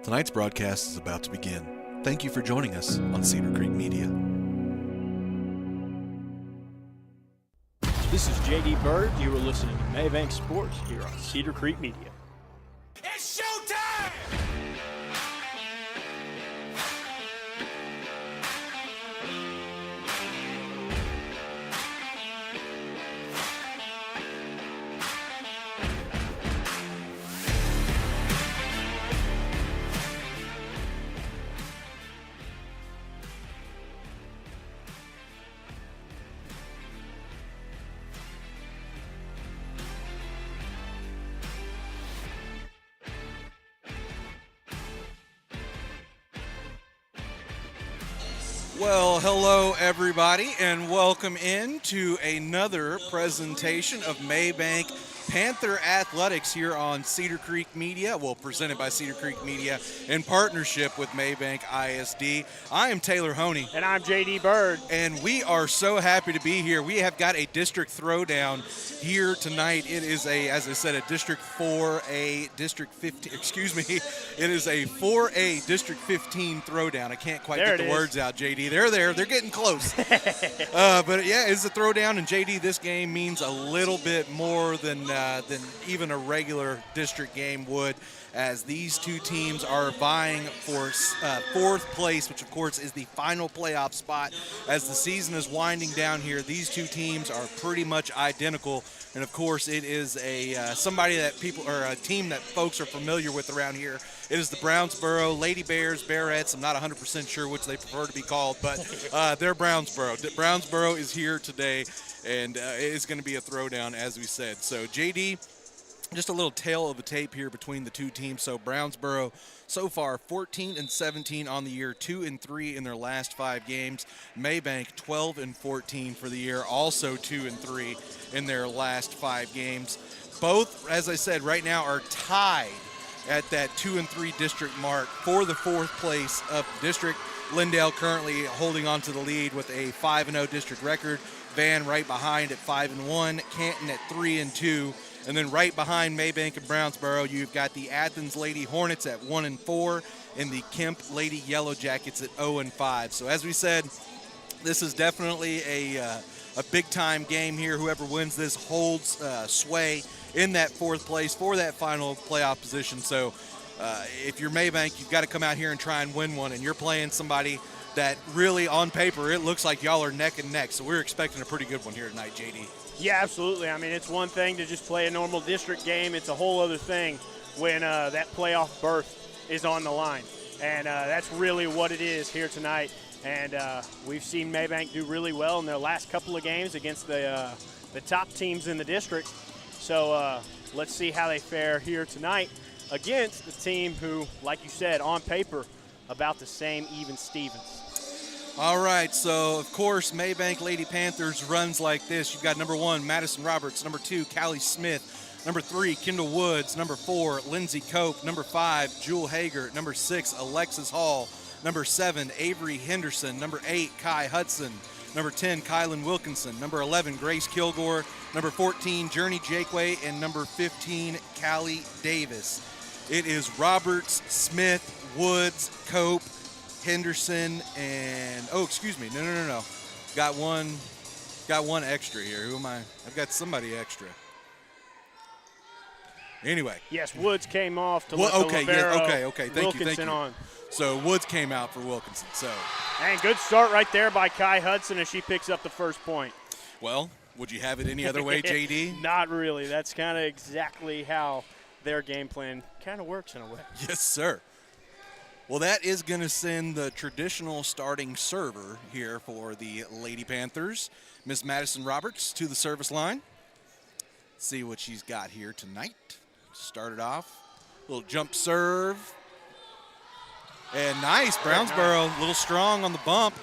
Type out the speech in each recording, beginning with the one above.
Tonight's broadcast is about to begin. Thank you for joining us on Cedar Creek Media. This is J.D. Bird. You are listening to Mabank Sports here on Cedar Creek Media. It's showtime! Well, hello everybody, and welcome in to another presentation of Mabank Panther Athletics here on Cedar Creek Media. Well, presented by Cedar Creek Media in partnership with Mabank ISD. I am Taylor Honey. And I'm J.D. Bird. And we are so happy to be here. We have got a district throwdown here tonight. It is as I said, a District 4A, District 15, excuse me. It is a 4A District 15 throwdown. I can't quite get the words out, JD. They're getting close. But yeah, it's a throwdown, and JD, this game means a little bit more than even a regular district game would, as these two teams are vying for fourth place, which of course is the final playoff spot. As the season is winding down here, these two teams are pretty much identical, and of course it is a team that folks are familiar with around here. It is the Brownsboro Lady Bears, Bearettes. I'm not 100% sure which they prefer to be called, but they're Brownsboro. Brownsboro is here today, and it is going to be a throwdown, as we said. So, JD, just a little tail of the tape here between the two teams. So Brownsboro so far 14-17 on the year, 2-3 in their last 5 games. Mabank 12-14 for the year, also 2-3 in their last 5 games. Both, as I said, right now are tied at that 2-3 district mark for the fourth place of the district. Lindale currently holding on to the lead with a 5-0 district record. Van right behind at 5-1. Canton at 3-2. And then right behind Mabank and Brownsboro, you've got the Athens Lady Hornets at 1-4 and the Kemp Lady Yellow Jackets at 0-5. So as we said, this is definitely a big-time game here. Whoever wins this holds sway in that fourth place for that final playoff position. So if you're Mabank, you've got to come out here and try and win one, and you're playing somebody that really, on paper, it looks like y'all are neck and neck. So we're expecting a pretty good one here tonight, JD. Yeah, absolutely. I mean, it's one thing to just play a normal district game. It's a whole other thing when that playoff berth is on the line. And that's really what it is here tonight. And we've seen Mabank do really well in their last couple of games against the top teams in the district. So let's see how they fare here tonight against the team who, like you said, on paper, about the same, even Stevens. All right, so, of course, Mabank Lady Panthers runs like this. You've got number 1, Madison Roberts, number 2, Callie Smith, number 3, Kendall Woods, number 4, Lindsay Cope, number 5, Jewel Hager, number 6, Alexis Hall, number 7, Avery Henderson, number 8, Kai Hudson, number 10, Kylan Wilkinson, number 11, Grace Kilgore, number 14, Journey Jakeway, and number 15, Callie Davis. It is Roberts, Smith, Woods, Cope, Henderson, and no. Got one extra here. Who am I? I've got somebody extra. Anyway. Yes, Woods came off to let okay. Thank Wilkinson you. on. So Woods came out for Wilkinson. So. And good start right there by Kai Hudson as she picks up the first point. Well, would you have it any other way, JD? Not really. That's kind of exactly how their game plan kind of works in a way. Yes, sir. Well, that is going to send the traditional starting server here for the Lady Panthers, Miss Madison Roberts, to the service line. See what she's got here tonight. Started off, little jump serve. And nice, Brownsboro, a little strong on the bump.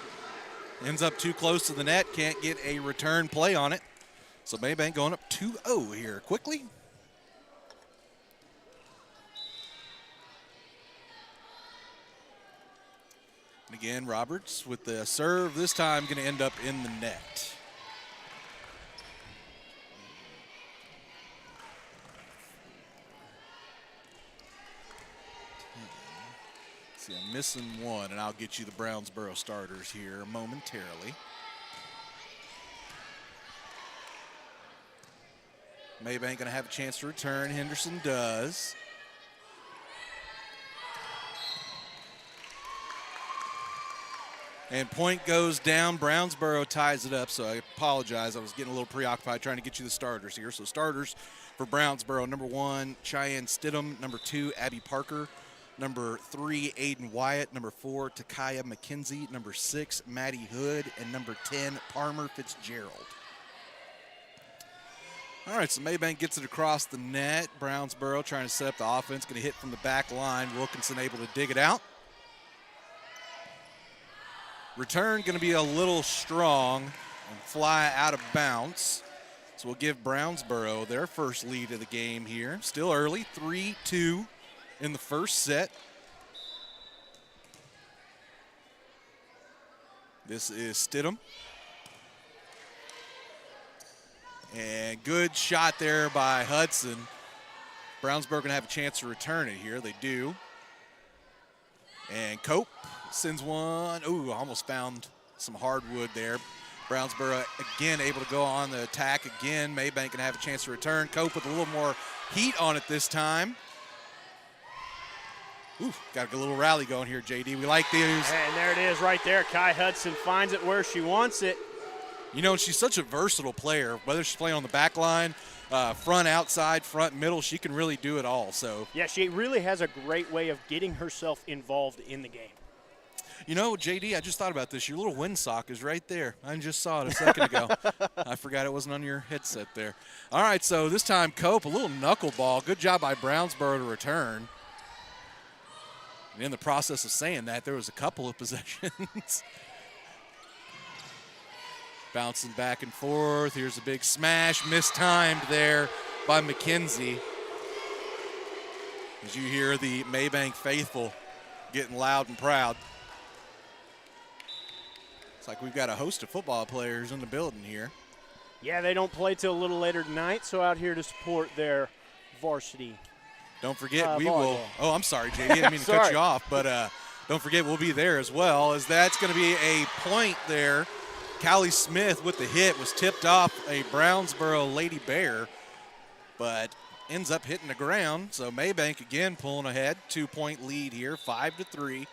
Ends up too close to the net, can't get a return play on it. So Mabank going up 2-0 here quickly. And again, Roberts with the serve, this time going to end up in the net. See, I'm missing one, and I'll get you the Brownsboro starters here momentarily. Mabank going to have a chance to return. Henderson does. And point goes down. Brownsboro ties it up, so I apologize. I was getting a little preoccupied trying to get you the starters here. So starters for Brownsboro, number 1, Cheyenne Stidham. Number 2, Abby Parker. Number 3, Aiden Wyatt. Number 4, Takaya McKenzie. Number 6, Maddie Hood. And number 10, Palmer Fitzgerald. All right, so Mabank gets it across the net. Brownsboro trying to set up the offense. Going to hit from the back line. Wilkinson able to dig it out. Return going to be a little strong and fly out of bounds. So we'll give Brownsboro their first lead of the game here. Still early, 3-2 in the first set. This is Stidham. And good shot there by Hudson. Brownsboro going to have a chance to return it here. They do. And Cope sends one. Ooh, almost found some hardwood there. Brownsboro again able to go on the attack again. Mabank going to have a chance to return. Cope with a little more heat on it this time. Ooh, got a little rally going here, JD. We like these. And there it is right there. Kai Hudson finds it where she wants it. You know, she's such a versatile player. Whether she's playing on the back line, front, outside, front, middle, she can really do it all. So yeah, she really has a great way of getting herself involved in the game. You know, JD, I just thought about this. Your little windsock is right there. I just saw it a second ago. I forgot it wasn't on your headset there. All right, so this time Cope, a little knuckleball. Good job by Brownsboro to return. And in the process of saying that, there was a couple of possessions. Bouncing back and forth. Here's a big smash. Mistimed there by McKenzie. As you hear the Mabank faithful getting loud and proud. It's like we've got a host of football players in the building here. Yeah, they don't play till a little later tonight, so out here to support their varsity. Don't forget, we volleyball. will. Oh, I'm sorry, JD. I didn't mean to cut you off, but don't forget we'll be there as well, as that's going to be a point there. Callie Smith with the hit was tipped off a Brownsboro Lady Bear, but ends up hitting the ground. So Mabank again pulling ahead, 2-point lead here, 5-3.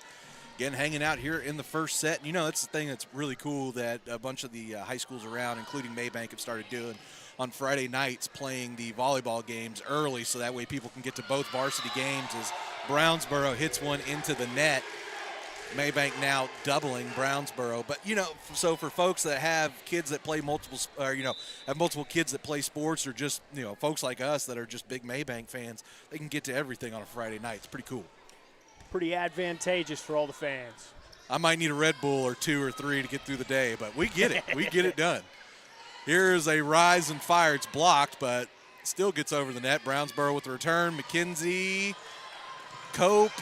Again, hanging out here in the first set. You know, that's the thing that's really cool that a bunch of the high schools around, including Mabank, have started doing on Friday nights, playing the volleyball games early, so that way people can get to both varsity games as Brownsboro hits one into the net. Mabank now doubling Brownsboro. But, you know, so for folks that have kids that play multiple, or, you know, have multiple kids that play sports, or just, you know, folks like us that are just big Mabank fans, they can get to everything on a Friday night. It's pretty cool. Pretty advantageous for all the fans. I might need a Red Bull or 2 or 3 to get through the day, but we get it. We get it done. Here's a rise and fire. It's blocked, but still gets over the net. Brownsboro with the return. McKenzie. Cope,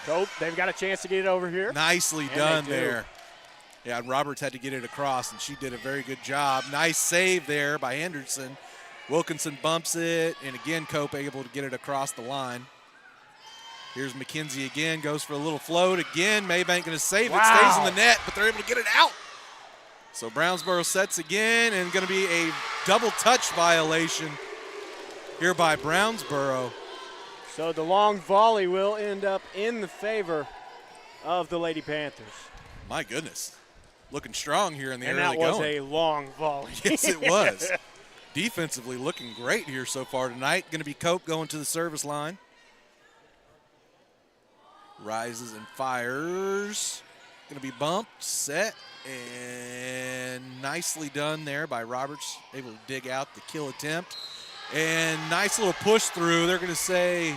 they've got a chance to get it over here. Nicely done there. Yeah, and Roberts had to get it across, and she did a very good job. Nice save there by Henderson. Wilkinson bumps it, and again, Cope able to get it across the line. Here's McKenzie again, goes for a little float. Again, Mabank going to save it, stays in the net, but they're able to get it out. So Brownsboro sets again, and going to be a double touch violation here by Brownsboro. So the long volley will end up in the favor of the Lady Panthers. My goodness. Looking strong here in the early going. And that was a long volley. Yes, it was. Defensively looking great here so far tonight. Going to be Cope going to the service line. Rises and fires. Going to be bumped, set, and nicely done there by Roberts. Able to dig out the kill attempt. And nice little push through. They're going to say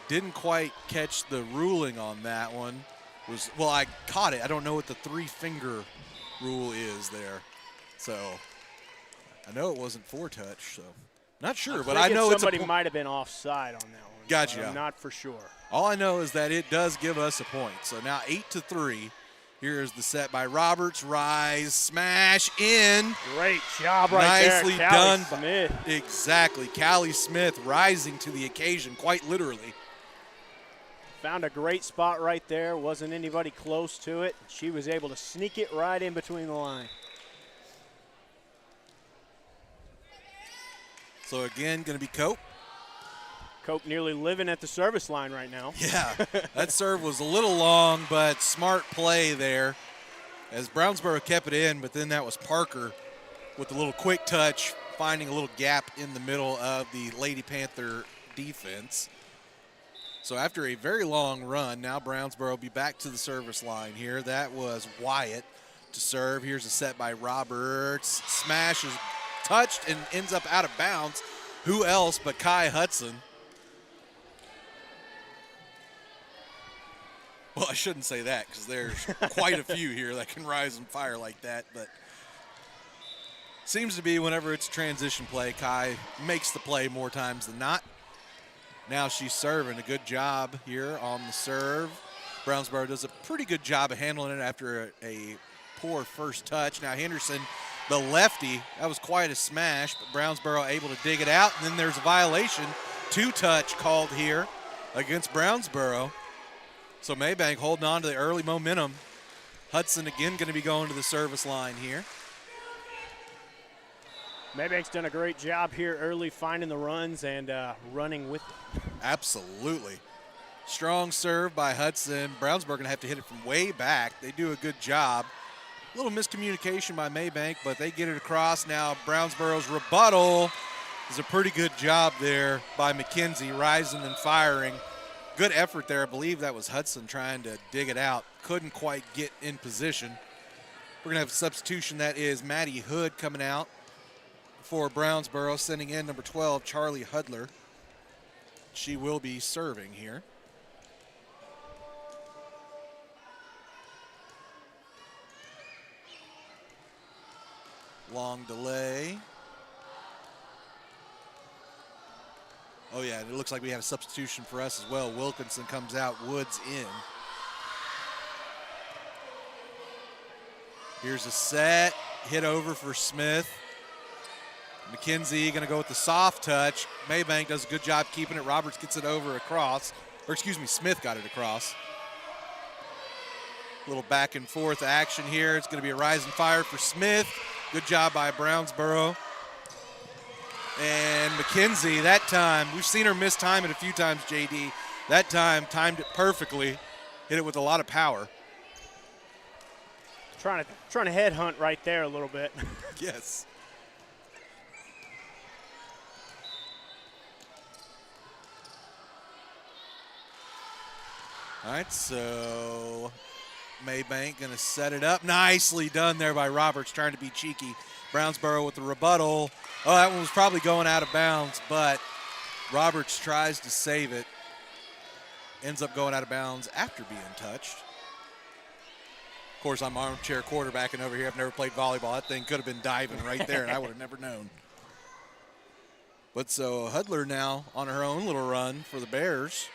didn't quite catch the ruling on that one. Well, I caught it. I don't know what the 3-finger rule is there. So I know it wasn't foretouch, so not sure. But I know somebody might have been offside on that one. Gotcha. I'm not for sure. All I know is that it does give us a point. So now 8-3. Here's the set by Roberts. Rise, smash, in. Great job right Nicely there. done. Smith. Exactly. Callie Smith rising to the occasion, quite literally. Found a great spot right there. Wasn't anybody close to it. She was able to sneak it right in between the line. So again, going to be Cope. Cope nearly living at the service line right now. Yeah, that serve was a little long, but smart play there as Brownsboro kept it in, but then that was Parker with a little quick touch, finding a little gap in the middle of the Lady Panther defense. So after a very long run, now Brownsboro will be back to the service line here. That was Wyatt to serve. Here's a set by Roberts. Smash is touched and ends up out of bounds. Who else but Kai Hudson? Well, I shouldn't say that because there's quite a few here that can rise and fire like that, but seems to be whenever it's a transition play, Kai makes the play more times than not. Now she's serving. A good job here on the serve. Brownsboro does a pretty good job of handling it after a poor first touch. Now Henderson, the lefty, that was quite a smash, but Brownsboro able to dig it out, and then there's a violation. 2-touch called here against Brownsboro. So Mabank holding on to the early momentum. Hudson again going to be going to the service line here. Mabank's done a great job here early, finding the runs and running with it. Absolutely. Strong serve by Hudson. Brownsboro going to have to hit it from way back. They do a good job. A little miscommunication by Mabank, but they get it across. Now Brownsboro's rebuttal is a pretty good job there by McKenzie, rising and firing. Good effort there. I believe that was Hudson trying to dig it out. Couldn't quite get in position. We're going to have a substitution. That is Maddie Hood coming out for Brownsboro, sending in number 12, Charlie Hudler. She will be serving here. Long delay. Oh, yeah, it looks like we had a substitution for us as well. Wilkinson comes out, Woods in. Here's a set, hit over for Smith. McKenzie going to go with the soft touch. Mabank does a good job keeping it. Roberts gets it over across. Or excuse me, Smith got it across. A little back and forth action here. It's going to be a rise and fire for Smith. Good job by Brownsboro. And McKenzie, that time, we've seen her miss time it a few times, JD. That time, timed it perfectly. Hit it with a lot of power. Trying to headhunt right there a little bit. Yes. All right, so Mabank going to set it up. Nicely done there by Roberts, trying to be cheeky. Brownsboro with the rebuttal. Oh, that one was probably going out of bounds, but Roberts tries to save it. Ends up going out of bounds after being touched. Of course, I'm armchair quarterbacking over here. I've never played volleyball. That thing could have been diving right there, and I would have never known. But so Hudler now on her own little run for the Bears.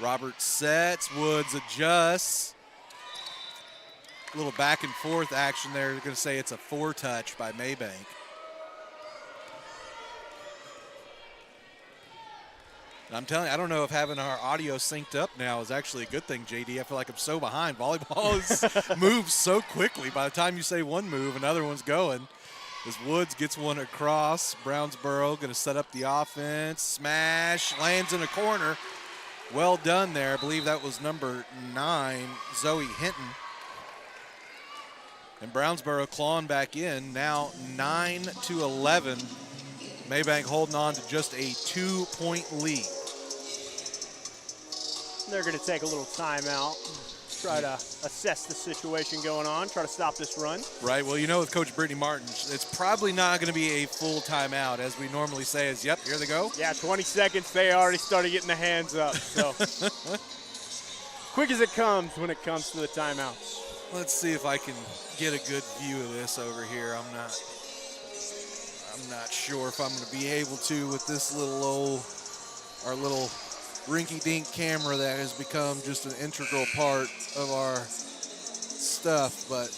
Roberts sets, Woods adjusts. A little back and forth action there. They're going to say it's a 4-touch by Mabank. And I'm telling you, I don't know if having our audio synced up now is actually a good thing, JD. I feel like I'm so behind. Volleyball moves so quickly. By the time you say one move, another one's going. As Woods gets one across, Brownsboro going to set up the offense. Smash, lands in a corner. Well done there. I believe that was number 9, Zoe Hinton. And Brownsboro clawing back in, now 9-11. Mabank holding on to just a 2-point lead. They're going to take a little timeout, try to assess the situation going on, try to stop this run. Right, well, you know with Coach Brittany Martin, it's probably not going to be a full timeout. As we normally say is, yep, here they go. Yeah, 20 seconds, they already started getting the hands up. So quick as it comes when it comes to the timeouts. Let's see if I can get a good view of this over here. I'm not sure if I'm going to be able to with this our little rinky-dink camera that has become just an integral part of our stuff. But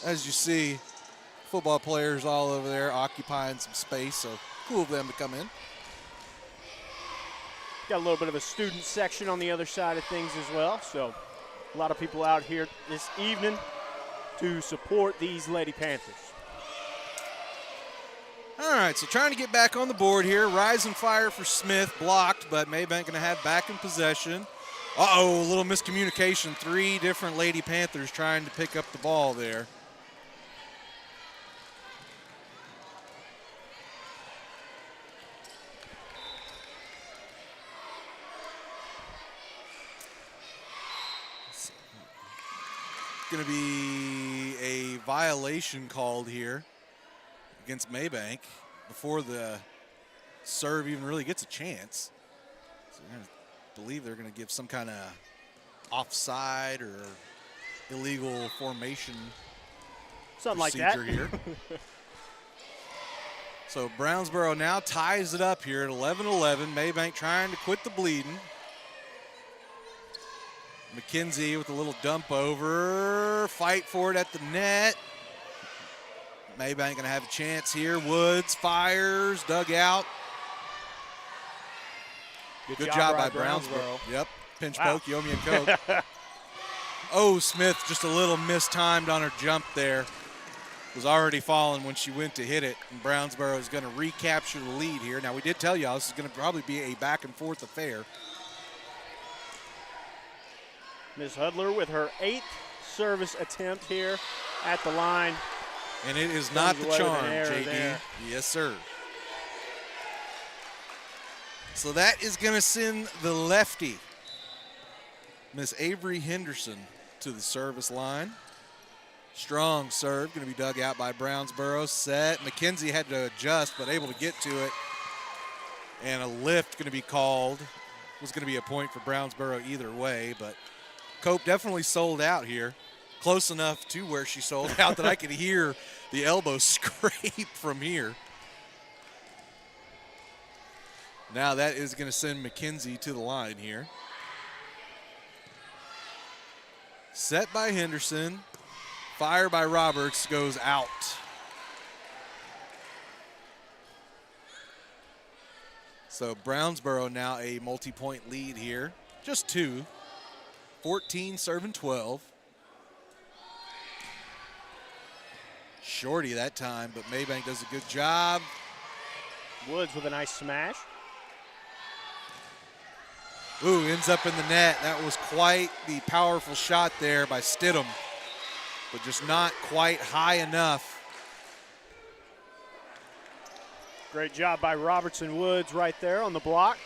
as you see, football players all over there occupying some space, so cool of them to come in. Got a little bit of a student section on the other side of things as well. So a lot of people out here this evening to support these Lady Panthers. All right, so trying to get back on the board here. Rising fire for Smith, blocked, but Mabank going to have back in possession. Uh-oh, a little miscommunication. 3 different Lady Panthers trying to pick up the ball there. Going to be a violation called here against Mabank before the serve even really gets a chance. So I'm going to believe they're going to give some kind of offside or illegal formation something like that here. So Brownsboro now ties it up here at 11-11. Mabank trying to quit the bleeding. McKenzie with a little dump over. Fight for it at the net. Mabank going to have a chance here. Woods fires, dug out. Good job by Brownsboro. Yep, pinch poke, Yomi and Coke. Oh, Smith just a little mistimed on her jump there. Was already falling when she went to hit it, and Brownsboro is going to recapture the lead here. Now, we did tell y'all this is going to probably be a back-and-forth affair. Ms. Hudler with her 8th service attempt here at the line. And it is not the charm, JD. There. Yes, sir. So that is going to send the lefty, Miss Avery Henderson, to the service line. Strong serve, going to be dug out by Brownsboro. Set. McKenzie had to adjust, but able to get to it. And a lift going to be called. Was going to be a point for Brownsboro either way, but Cope definitely sold out here. Close enough to where she sold out that I could hear the elbow scrape from here. Now that is going to send McKenzie to the line here. Set by Henderson. Fire by Roberts goes out. So Brownsboro now a multi-point lead here. Just 2. 14 serving 12. Shorty that time, but Mabank does a good job. Woods with a nice smash. Ooh, ends up in the net. That was quite the powerful shot there by Stidham, but just not quite high enough. Great job by Robertson Woods right there on the block.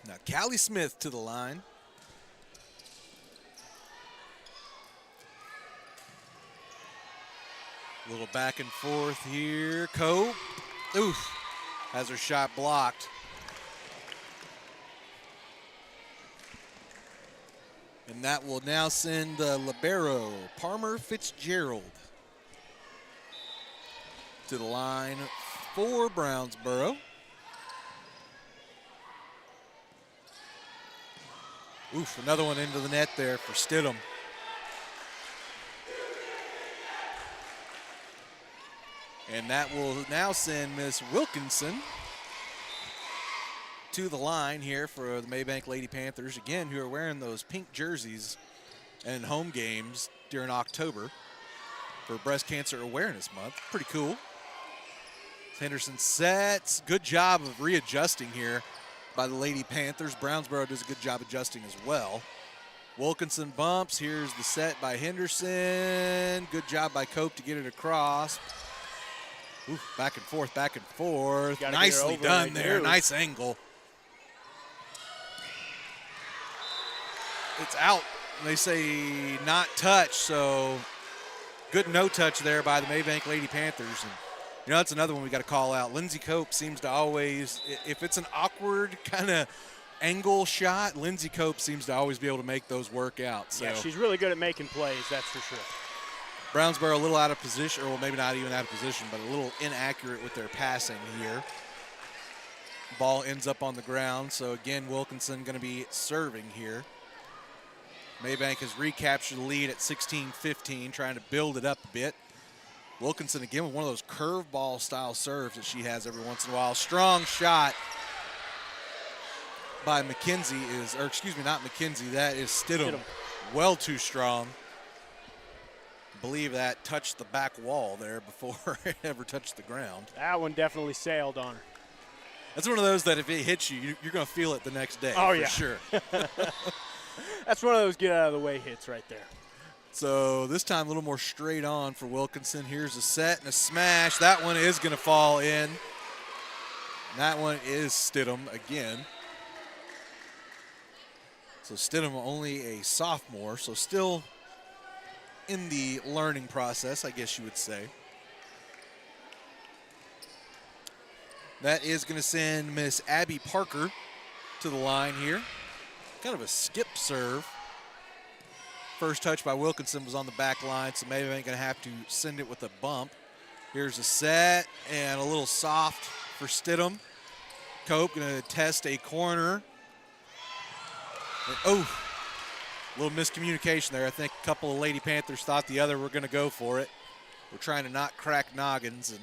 Now Callie Smith to the line. A little back and forth here. Cope, oof, has her shot blocked. And that will now send libero Palmer Fitzgerald to the line for Brownsboro. Oof, another one into the net there for Stidham. And that will now send Miss Wilkinson to the line here for the Mabank Lady Panthers, again, who are wearing those pink jerseys in home games during October for Breast Cancer Awareness Month. Pretty cool. Henderson sets. Good job of readjusting here by the Lady Panthers. Brownsboro does a good job adjusting as well. Wilkinson bumps. Here's the set by Henderson. Good job by Cope to get it across. Ooh, back and forth, back and forth. Nicely done there. Nice angle. It's out. They say not touch, so good no touch there by the Mabank Lady Panthers. And you know, that's another one we got to call out. Lindsay Cope seems to always, if it's an awkward kind of angle shot, Lindsay Cope seems to always be able to make those work out. So. Yeah, she's really good at making plays, that's for sure. Brownsboro a little out of position, or well, maybe not even out of position, but a little inaccurate with their passing here. Ball ends up on the ground, so again, Wilkinson going to be serving here. Mabank has recaptured the lead at 16-15, trying to build it up a bit. Wilkinson again with one of those curveball style serves that she has every once in a while. Strong shot by McKenzie is, or excuse me, not McKenzie, that is Stidham. Well too strong. I believe that touched the back wall there before it ever touched the ground. That one definitely sailed on her. That's one of those that if it hits you, you're going to feel it the next day. Oh, for yeah. sure. That's one of those get out of the way hits right there. So this time a little more straight on for Wilkinson. Here's a set and a smash. That one is going to fall in. That one is Stidham again. So Stidham only a sophomore, so still in the learning process, I guess you would say. That is going to send Miss Abby Parker to the line here. Kind of a skip serve. First touch by Wilkinson was on the back line, so maybe I'm going to have to send it with a bump. Here's a set and a little soft for Stidham. Cope going to test a corner. And, oh, a little miscommunication there. I think a couple of Lady Panthers thought the other were going to go for it. We're trying to not crack noggins, and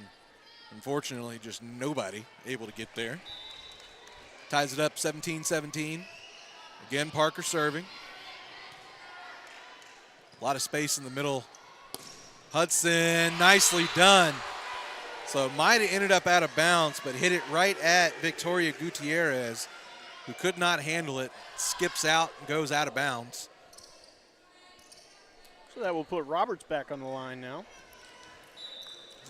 unfortunately just nobody able to get there. Ties it up 17-17. Again, Parker serving. A lot of space in the middle. Hudson, nicely done. So it might have ended up out of bounds, but hit it right at Victoria Gutierrez, who could not handle it, skips out and goes out of bounds. So that will put Roberts back on the line now.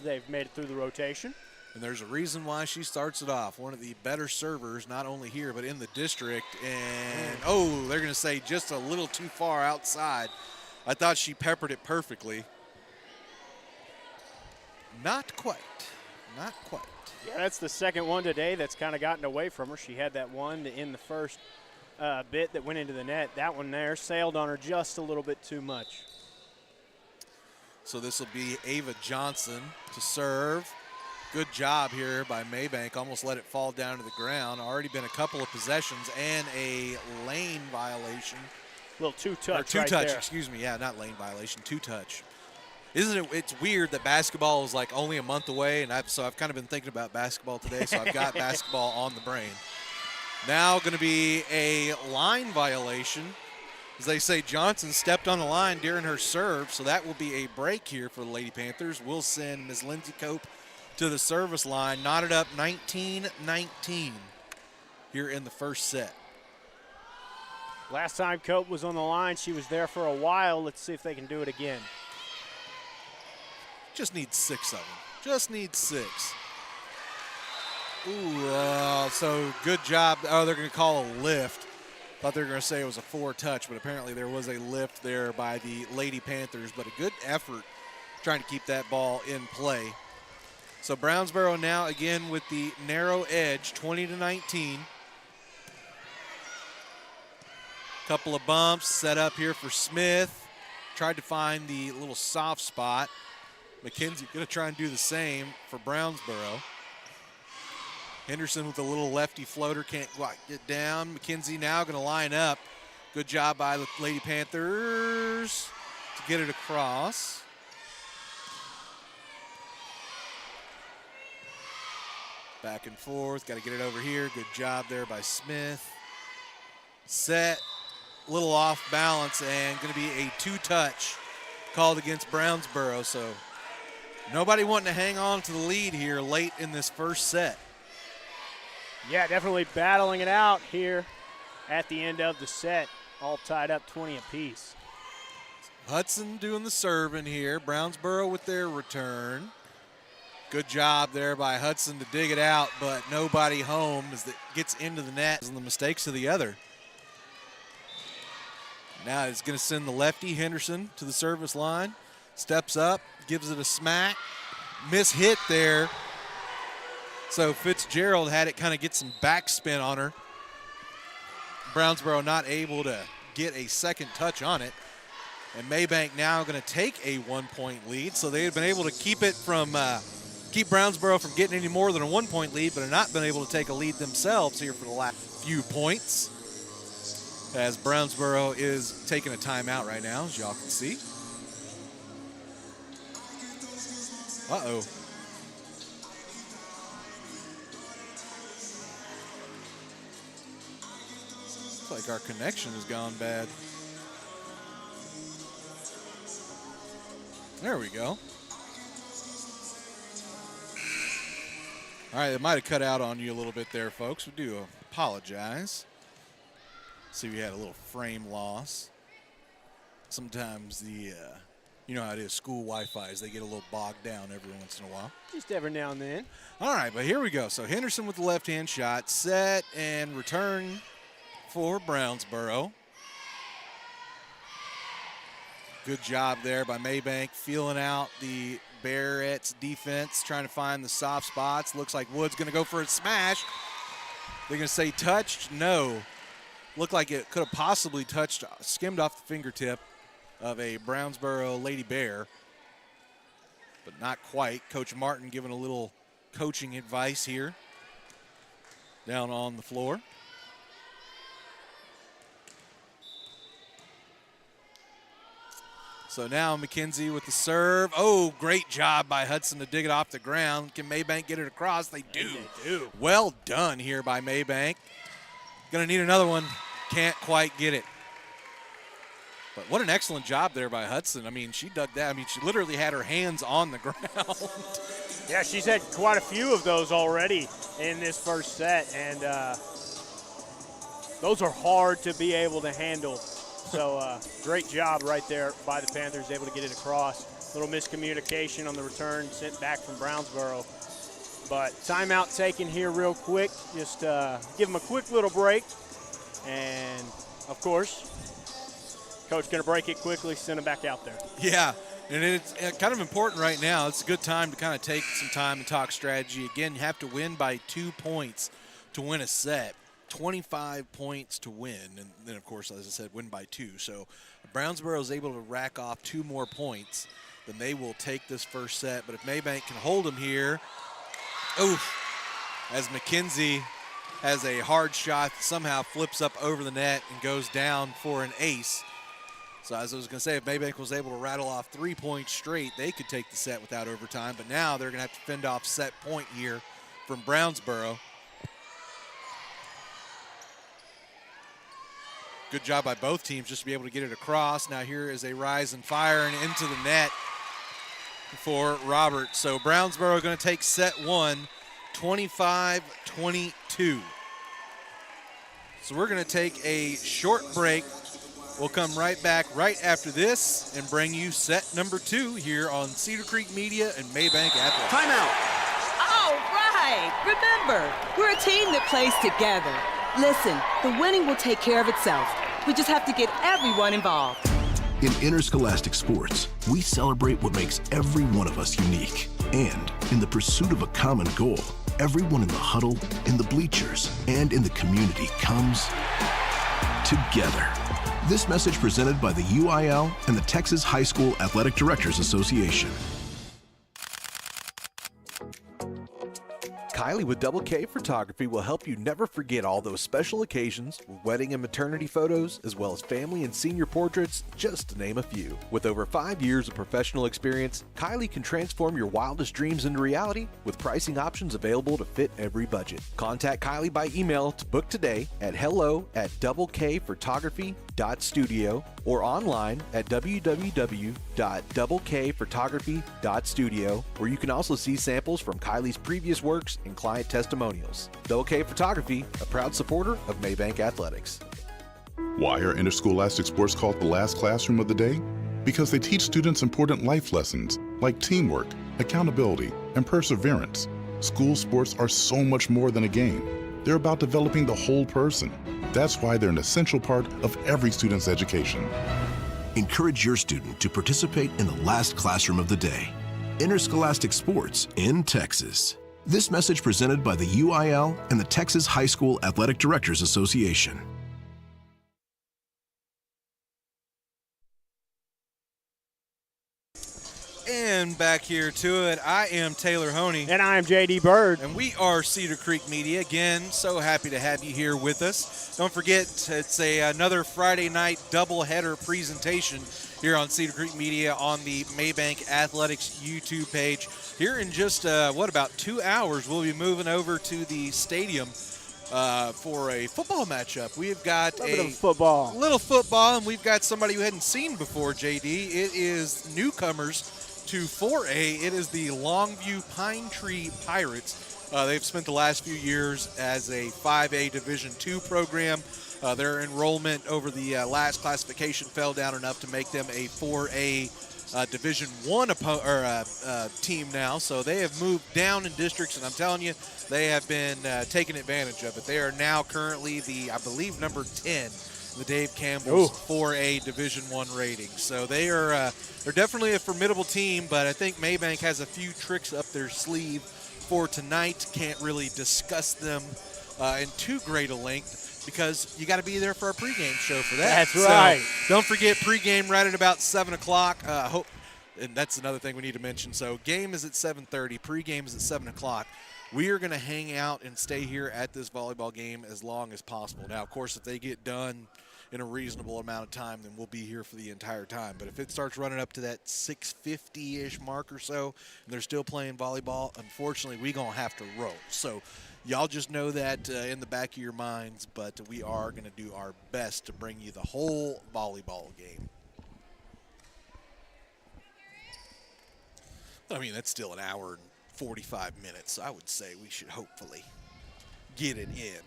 They've made it through the rotation. And there's a reason why she starts it off. One of the better servers, not only here, but in the district. And, oh, they're going to say just a little too far outside. I thought she peppered it perfectly. Not quite. Not quite. Yeah, that's the second one today that's kind of gotten away from her. She had that one in the first bit that went into the net. That one there sailed on her just a little bit too much. So this will be Ava Johnson to serve. Good job here by Mabank. Almost let it fall down to the ground. Already been a couple of possessions and a lane violation. Little two-touch two-touch, right there. excuse me. Yeah, not lane violation, two-touch. Isn't it? It's weird that basketball is like only a month away, and I've kind of been thinking about basketball today, so I've got basketball on the brain. Now going to be a line violation. As they say, Johnson stepped on the line during her serve, so that will be a break here for the Lady Panthers. We'll send Ms. Lindsay Cope to the service line, knotted up 19-19 here in the first set. Last time Cope was on the line, she was there for a while. Let's see if they can do it again. Just need 6 of them. Just need 6. Ooh, so good job. Oh, they're going to call a lift. Thought they were going to say it was a 4-touch, but apparently there was a lift there by the Lady Panthers. But a good effort trying to keep that ball in play. So Brownsboro now again with the narrow edge, 20-19. Couple of bumps set up here for Smith. Tried to find the little soft spot. McKenzie going to try and do the same for Brownsboro. Henderson with a little lefty floater, can't quite get down. McKenzie now going to line up. Good job by the Lady Panthers to get it across. Back and forth, got to get it over here. Good job there by Smith. Set, little off balance, and going to be a 2-touch called against Brownsboro. So nobody wanting to hang on to the lead here late in this first set. Yeah, definitely battling it out here at the end of the set. All tied up 20 apiece. Hudson doing the serving here. Brownsboro with their return. Good job there by Hudson to dig it out, but nobody home as it gets into the net and the mistakes of the other. Now it's going to send the lefty Henderson to the service line. Steps up, gives it a smack. Miss hit there. So Fitzgerald had it kind of get some backspin on her. Brownsboro not able to get a second touch on it. And Mabank now going to take a 1-point lead. So they had been able to keep it from keep Brownsboro from getting any more than a 1-point lead, but have not been able to take a lead themselves here for the last few points. As Brownsboro is taking a timeout right now, as y'all can see. Uh-oh. Looks like our connection has gone bad. There we go. All right, it might have cut out on you a little bit there, folks. We do apologize. See, we had a little frame loss. Sometimes the, you know how it is, school Wi-Fi's, they get a little bogged down every once in a while. Just every now and then. All right, but here we go. So Henderson with the left-hand shot, set and return for Brownsboro. Good job there by Mabank, feeling out the Bearettes defense, trying to find the soft spots. Looks like Wood's going to go for a smash. They're going to say touched? No. Looked like it could have possibly touched, skimmed off the fingertip of a Brownsboro Lady Bear, but not quite. Coach Martin giving a little coaching advice here down on the floor. So now McKenzie with the serve. Oh, great job by Hudson to dig it off the ground. Can Mabank get it across? They do. They do. Well done here by Mabank. Gonna need another one. Can't quite get it. But what an excellent job there by Hudson. I mean, she dug that. I mean, she literally had her hands on the ground. Yeah, she's had quite a few of those already in this first set, and those are hard to be able to handle. So great job right there by the Panthers, able to get it across. Little miscommunication on the return sent back from Brownsboro. But timeout taken here real quick. Just give them a quick little break. And, of course, Coach going to break it quickly, send them back out there. Yeah, and it's kind of important right now. It's a good time to kind of take some time and talk strategy. Again, you have to win by 2 points to win a set. 25 points to win, and then, of course, as I said, win by 2. So if Brownsboro is able to rack off 2 more points, then they will take this first set. But if Mabank can hold them here, oof, as McKenzie has a hard shot that somehow flips up over the net and goes down for an ace. So as I was going to say, if Mabank was able to rattle off 3 points straight, they could take the set without overtime. But now they're going to have to fend off set point here from Brownsboro. Good job by both teams just to be able to get it across. Now here is a rise and fire and into the net for Robert. So Brownsboro going to take set 1, 25-22. So we're going to take a short break. We'll come right back right after this and bring you set number 2 here on Cedar Creek Media and Mabank Athletics. Timeout. All right. Remember, we're a team that plays together. Listen, the winning will take care of itself. We just have to get everyone involved. In interscholastic sports, we celebrate what makes every one of us unique. And in the pursuit of a common goal, everyone in the huddle, in the bleachers, and in the community comes together. This message presented by the UIL and the Texas High School Athletic Directors Association. Kylie with Double K Photography will help you never forget all those special occasions, wedding and maternity photos, as well as family and senior portraits, just to name a few. With over 5 years of professional experience, Kylie can transform your wildest dreams into reality with pricing options available to fit every budget. Contact Kylie by email to book today at hello@doubleKphotography.studio or online at www.doubleKphotography.studio, where you can also see samples from Kylie's previous works and client testimonials. Double K Photography, a proud supporter of Mabank Athletics. Why are interscholastic sports called the last classroom of the day? Because they teach students important life lessons like teamwork, accountability, and perseverance. School sports are so much more than a game. They're about developing the whole person. That's why they're an essential part of every student's education. Encourage your student to participate in the last classroom of the day. Interscholastic sports in Texas. This message presented by the UIL and the Texas High School Athletic Directors Association. And back here to it, I am Taylor Honey. And I am JD Bird. And we are Cedar Creek Media. Again, so happy to have you here with us. Don't forget, it's another Friday night doubleheader presentation here on Cedar Creek Media on the Mabank Athletics YouTube page. Here in just, about 2 hours, we'll be moving over to the stadium for a football matchup. We've got little football, and we've got somebody who hadn't seen before, JD. It is newcomers to 4A. It is the Longview Pine Tree Pirates. They've spent the last few years as a 5A Division II program. Their enrollment over the last classification fell down enough to make them a 4A Division I team now. So they have moved down in districts, and I'm telling you, they have been taking advantage of it. They are now currently I believe, number 10. The Dave Campbell's 4A Division I rating. So they're definitely a formidable team, but I think Mabank has a few tricks up their sleeve for tonight. Can't really discuss them in too great a length because you got to be there for our pregame show for that. That's right. So don't forget pregame right at about 7 o'clock. And that's another thing we need to mention. So game is at 7:30. Pregame is at 7 o'clock. We are going to hang out and stay here at this volleyball game as long as possible. Now, of course, if they get done in a reasonable amount of time, then we'll be here for the entire time. But if it starts running up to that 6:50-ish mark or so, and they're still playing volleyball, unfortunately, we're going to have to roll. So y'all just know that in the back of your minds, but we are going to do our best to bring you the whole volleyball game. I mean, that's still an hour and 45 minutes. I would say we should hopefully get it in.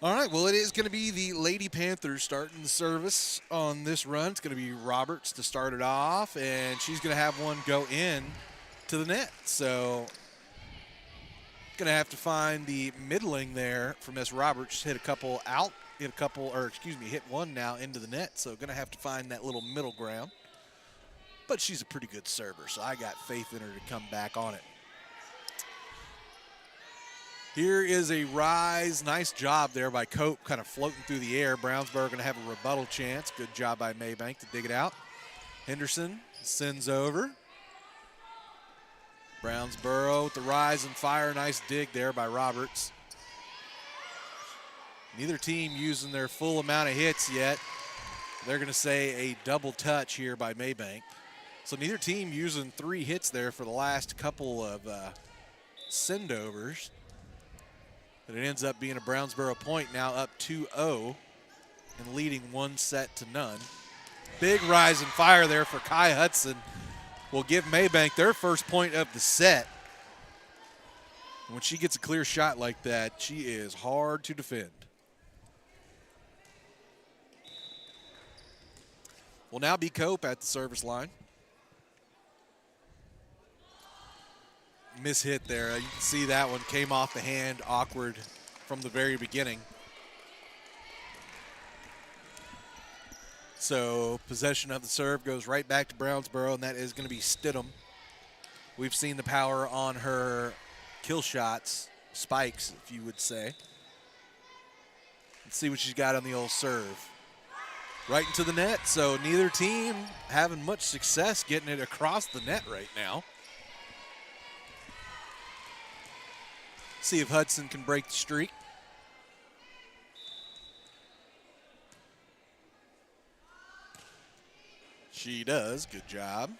All right, well, it is going to be the Lady Panthers starting the service on this run. It's going to be Roberts to start it off, and she's going to have one go in to the net. So going to have to find the middling there for Miss Roberts. Hit one now into the net. So going to have to find that little middle ground. But she's a pretty good server, so I got faith in her to come back on it. Here is a rise. Nice job there by Cope, kind of floating through the air. Brownsboro going to have a rebuttal chance. Good job by Mabank to dig it out. Henderson sends over. Brownsboro with the rise and fire. Nice dig there by Roberts. Neither team using their full amount of hits yet. They're going to say a double touch here by Mabank. So neither team using 3 hits there for the last couple of send-overs. But it ends up being a Brownsboro point, now up 2-0 and leading 1-0. Big rise and fire there for Kai Hudson. Will give Mabank their first point of the set. When she gets a clear shot like that, she is hard to defend. Will now be Cope at the service line. Mishit there. You can see that one came off the hand, awkward from the very beginning. So possession of the serve goes right back to Brownsboro, and that is going to be Stidham. We've seen the power on her kill shots, spikes, if you would say. Let's see what she's got on the old serve. Right into the net, so neither team having much success getting it across the net right now. See if Hudson can break the streak. She does. Good job.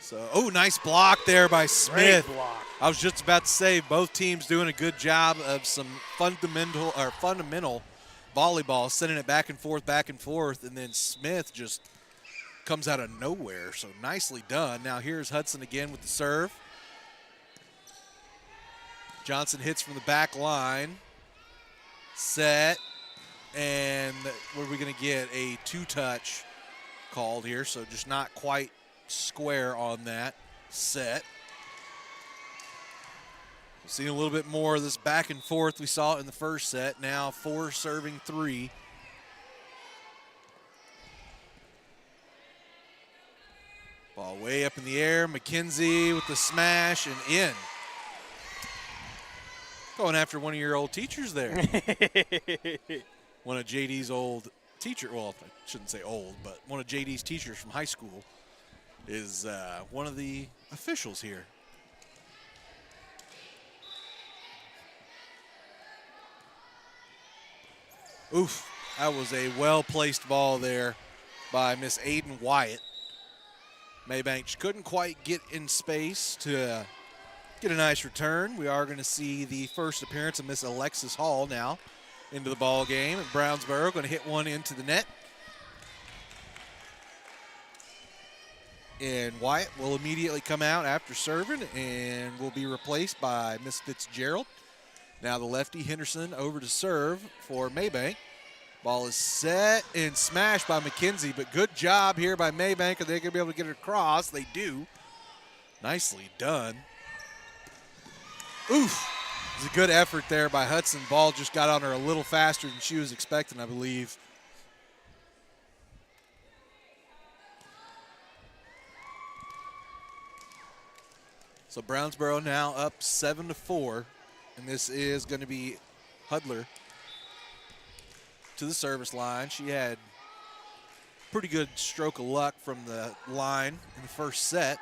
So, nice block there by Smith. Great block. I was just about to say both teams doing a good job of some fundamental volleyball, sending it back and forth, and then Smith just comes out of nowhere. So nicely done. Now here's Hudson again with the serve. Johnson hits from the back line. Set. And what are we going to get? A 2-touch called here, so just not quite square on that. Set. Seeing a little bit more of this back and forth we saw in the first set. Now 4 serving 3. Ball way up in the air. McKenzie with the smash and in. Going after one of your old teachers there. One of JD's old teacher. Well, I shouldn't say old, but one of JD's teachers from high school is one of the officials here. Oof, that was a well-placed ball there by Miss Aiden Wyatt. Mabank couldn't quite get in space to get a nice return. We are going to see the first appearance of Miss Alexis Hall now into the ball game. And Brownsboro going to hit one into the net. And Wyatt will immediately come out after serving and will be replaced by Miss Fitzgerald. Now the lefty Henderson over to serve for Mabank. Ball is set and smashed by McKenzie, but good job here by Mabank. Are they going to be able to get it across? They do. Nicely done. Oof. It was a good effort there by Hudson. Ball just got on her a little faster than she was expecting, I believe. So Brownsboro now up 7-4, and this is going to be Hudler to the service line. She had pretty good stroke of luck from the line in the first set.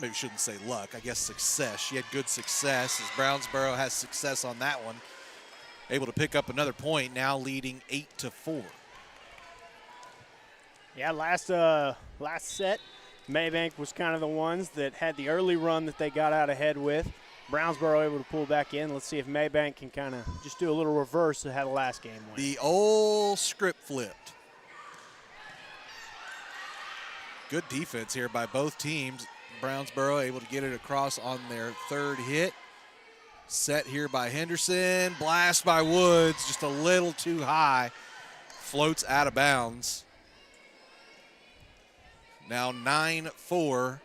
Maybe shouldn't say luck, I guess success. She had good success as Brownsboro has success on that one. Able to pick up another point, now leading 8-4. Yeah, last set, Mabank was kind of the ones that had the early run that they got out ahead with. Brownsboro able to pull back in. Let's see if Mabank can kind of just do a little reverse of how the last game went. The old script flipped. Good defense here by both teams. Brownsboro able to get it across on their third hit. Set here by Henderson. Blast by Woods, just a little too high. Floats out of bounds. Now 9-4.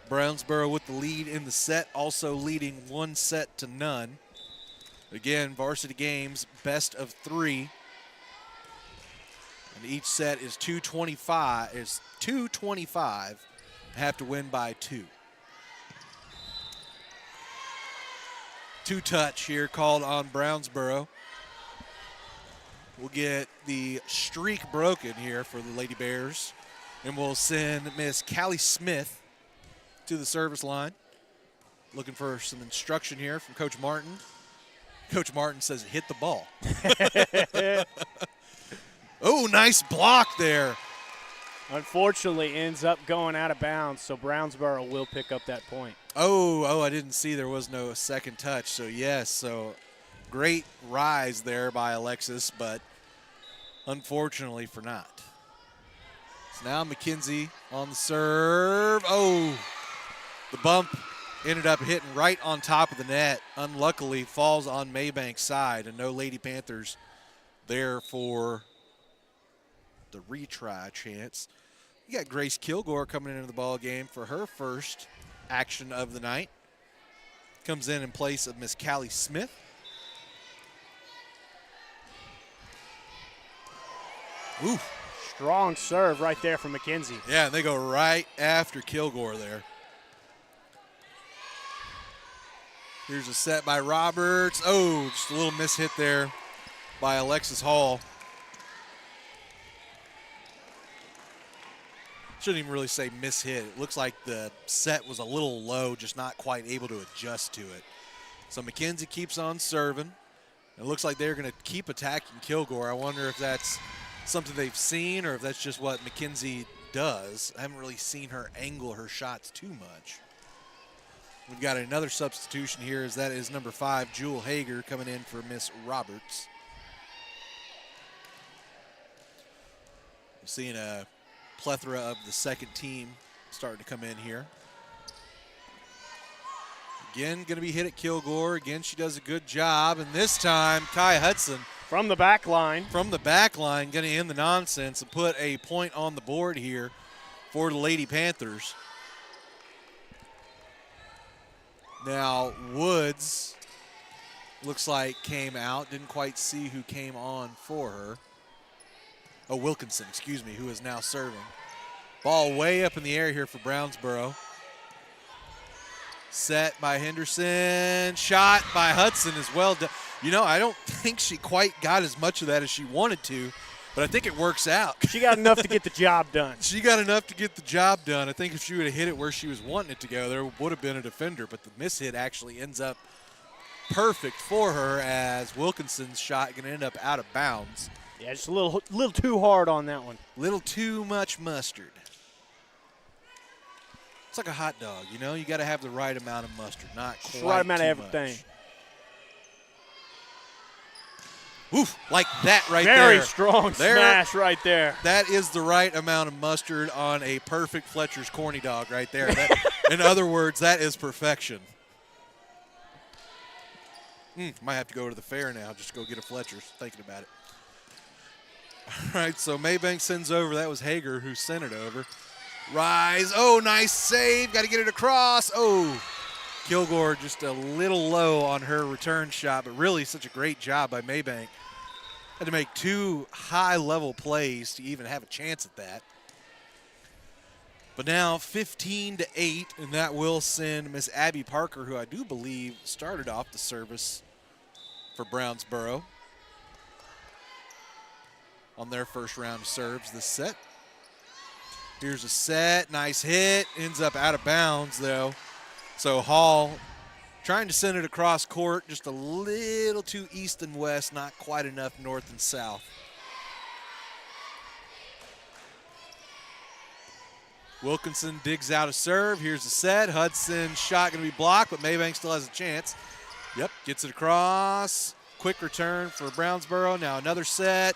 Brownsboro with the lead in the set, also leading 1-0. Again, varsity games, best of 3. And each set is 225. Have to win by 2. Two-touch here called on Brownsboro. We'll get the streak broken here for the Lady Bears. And we'll send Miss Callie Smith to the service line. Looking for some instruction here from Coach Martin. Coach Martin says hit the ball. Oh, nice block there. Unfortunately, ends up going out of bounds, so Brownsboro will pick up that point. Oh, I didn't see there was no second touch. So, yes, so great rise there by Alexis, but unfortunately for not. So now McKenzie on the serve. Oh, the bump ended up hitting right on top of the net. Unluckily, falls on Mabank's side, and no Lady Panthers there for the retry chance. You got Grace Kilgore coming into the ball game for her first action of the night. Comes in place of Miss Callie Smith. Ooh. Strong serve right there from McKenzie. Yeah, and they go right after Kilgore there. Here's a set by Roberts. Oh, just a little mishit there by Alexis Hall. Shouldn't even really say mishit. It looks like the set was a little low, just not quite able to adjust to it. So McKenzie keeps on serving. It looks like they're going to keep attacking Kilgore. I wonder if that's something they've seen or if that's just what McKenzie does. I haven't really seen her angle her shots too much. We've got another substitution here, as that is number 5, Jewel Hager, coming in for Miss Roberts. We're seeing a plethora of the second team starting to come in here. Again, going to be hit at Kilgore. Again, she does a good job, and this time, Kai Hudson. From the back line. From the back line, going to end the nonsense and put a point on the board here for the Lady Panthers. Now, Woods looks like came out. Didn't quite see who came on for her. Oh, Wilkinson, excuse me, who is now serving. Ball way up in the air here for Brownsboro. Set by Henderson, shot by Hudson as well. You know, I don't think she quite got as much of that as she wanted to, but I think it works out. She got enough to get the job done. She got enough to get the job done. I think if she would have hit it where she was wanting it to go, there would have been a defender, but the miss hit actually ends up perfect for her as Wilkinson's shot going to end up out of bounds. Yeah, just a little too hard on that one. Little too much mustard. It's like a hot dog, you know? You got to have the right amount of mustard, not quite right amount of too everything. much. Oof, like that right Very there. strong smash right there. That is the right amount of mustard on a perfect Fletcher's corny dog right there. In other words, that is perfection. Might have to go to the fair now, just go get a Fletcher's, thinking about it. All right, so Mabank sends over. That was Hager who sent it over. Rise. Oh, nice save. Got to get it across. Oh, Kilgore just a little low on her return shot, but really such a great job by Mabank. Had to make 2 high-level plays to even have a chance at that. But now 15-8, and that will send Miss Abby Parker, who I do believe started off the service for Brownsboro on their first round of serves this set. Here's a set, nice hit, ends up out of bounds though. So Hall trying to send it across court, just a little too east and west, not quite enough north and south. Wilkinson digs out a serve. Here's a set. Hudson's shot going to be blocked, but Mabank still has a chance. Yep, gets it across. Quick return for Brownsboro. Now another set.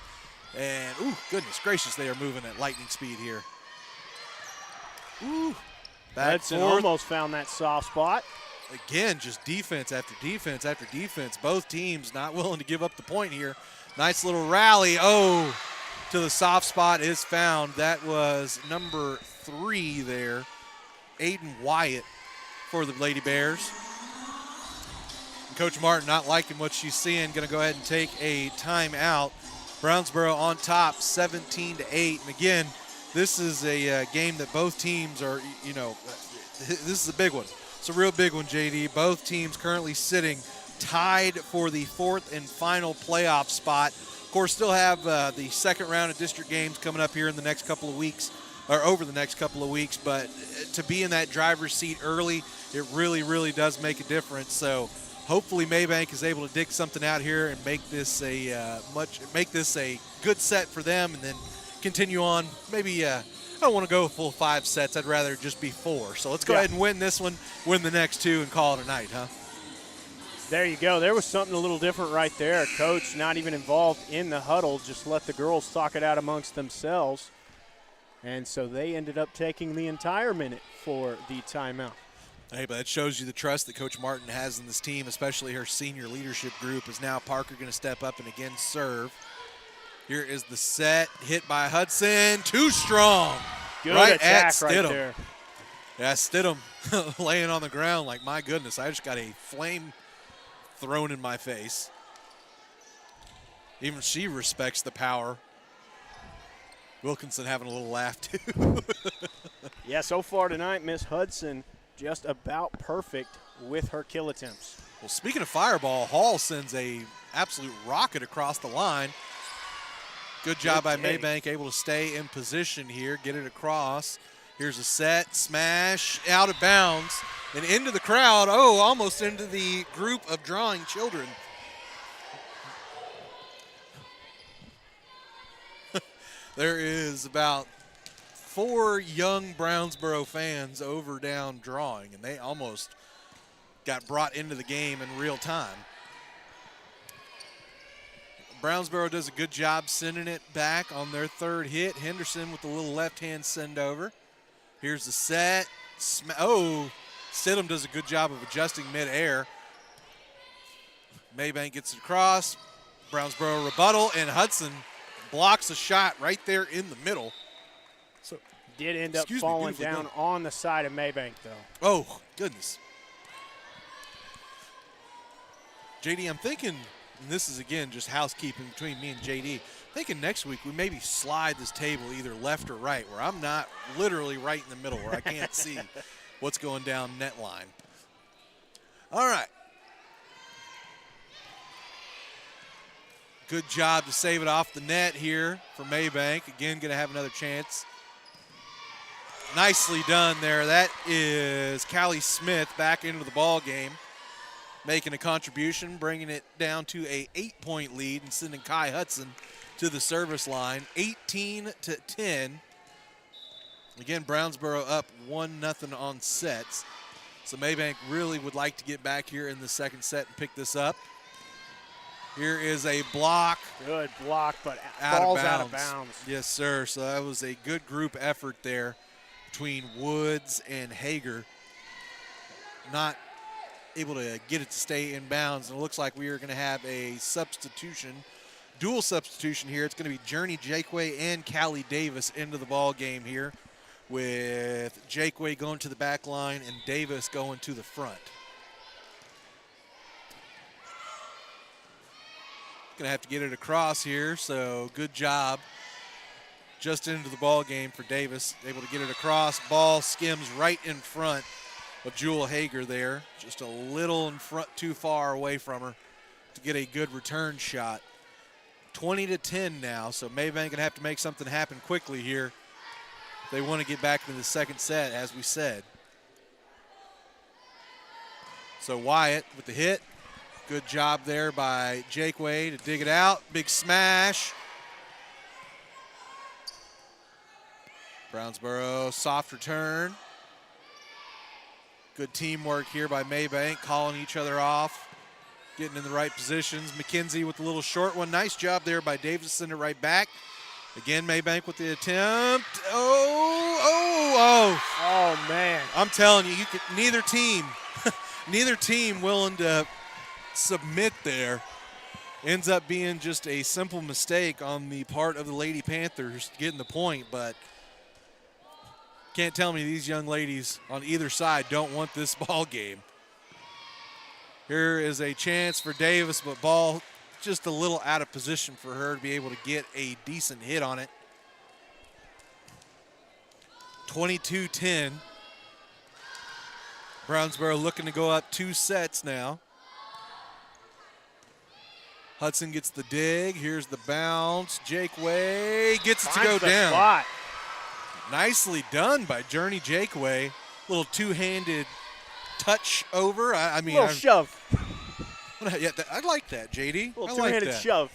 And, ooh, goodness gracious, they are moving at lightning speed here. Ooh, back Hudson forth. almost found that soft spot. Again, just defense after defense after defense. Both teams not willing to give up the point here. Nice little rally. Oh, to the soft spot is found. That was number 3 there, Aiden Wyatt for the Lady Bears. And Coach Martin not liking what she's seeing, going to go ahead and take a timeout. Brownsboro on top, 17-8. And again, this is a game that both teams are, you know, this is a big one. It's a real big one, JD. Both teams currently sitting tied for the 4th and final playoff spot. Of course, still have the second round of district games coming up here in the next couple of weeks, or over the next couple of weeks. But to be in that driver's seat early, it really, really does make a difference. So hopefully Mabank is able to dig something out here and make this a good set for them, and then continue on. Maybe I don't want to go full 5 sets. I'd rather just be 4. So let's go ahead and win this one, win the next 2, and call it a night, huh? There you go. There was something a little different right there. Coach not even involved in the huddle, just let the girls talk it out amongst themselves. And so they ended up taking the entire minute for the timeout. Hey, but that shows you the trust that Coach Martin has in this team, especially her senior leadership group. Is now Parker going to step up and again serve. Here is the set, hit by Hudson, too strong. Good right attack at Stidham. right there. Yeah, Stidham laying on the ground like, my goodness, I just got a flame thrown in my face. Even she respects the power. Wilkinson having a little laugh, too. Yeah, so far tonight, Miss Hudson just about perfect with her kill attempts. Well, speaking of fireball, Hall sends a absolute rocket across the line. Good job by Mabank, able to stay in position here, get it across. Here's a set, smash, out of bounds, and into the crowd. Oh, almost into the group of drawing children. There is about 4 young Brownsboro fans over down drawing, and they almost got brought into the game in real time. Brownsboro does a good job sending it back on their 3rd hit. Henderson with a little left-hand send over. Here's the set. Stidham does a good job of adjusting midair. Mabank gets it across. Brownsboro rebuttal, and Hudson blocks a shot right there in the middle. So did end up falling down on the side of Mabank, though. Oh, goodness. JD, I'm thinking, and this is, again, just housekeeping between me and JD, thinking next week we maybe slide this table either left or right, where I'm not literally right in the middle, where I can't see what's going down net line. All right. Good job to save it off the net here for Mabank. Again, going to have another chance. Nicely done there. That is Callie Smith back into the ball game, making a contribution, bringing it down to a 8-point lead and sending Kai Hudson to the service line, 18-10. Again, Brownsboro up 1-0 on sets. So Mabank really would like to get back here in the second set and pick this up. Here is a block. Good block, but out out of bounds. Yes, sir. So that was a good group effort there between Woods and Hager. Not able to get it to stay in bounds. And it looks like we are going to have a substitution, dual substitution here. It's going to be Journey Jakeway and Callie Davis into the ball game here, with Jakeway going to the back line and Davis going to the front. Going to have to get it across here, so good job. Just into the ball game for Davis, able to get it across. Ball skims right in front of Jewel Hager there, just a little in front, too far away from her to get a good return shot. 20-10 now, so Mabank going to have to make something happen quickly here. They want to get back into the second set, as we said. So Wyatt with the hit. Good job there by Jakeway to dig it out. Big smash. Brownsboro, soft return. Good teamwork here by Mabank, calling each other off, getting in the right positions. McKenzie with the little short one. Nice job there by Davis, send it right back. Again, Mabank with the attempt. Oh, man. I'm telling you, neither team willing to submit there. Ends up being just a simple mistake on the part of the Lady Panthers getting the point, but can't tell me these young ladies on either side don't want this ball game. Here is a chance for Davis, but ball just a little out of position for her to be able to get a decent hit on it. 22-10. Brownsboro looking to go up 2 sets now. Hudson gets the dig. Here's the bounce. Jakeway gets it to go down. Spot. Nicely done by Journey Jakeway. Little two-handed touch over. I mean, little shove. Yeah, I like that, JD. Little I like two-handed that. shove.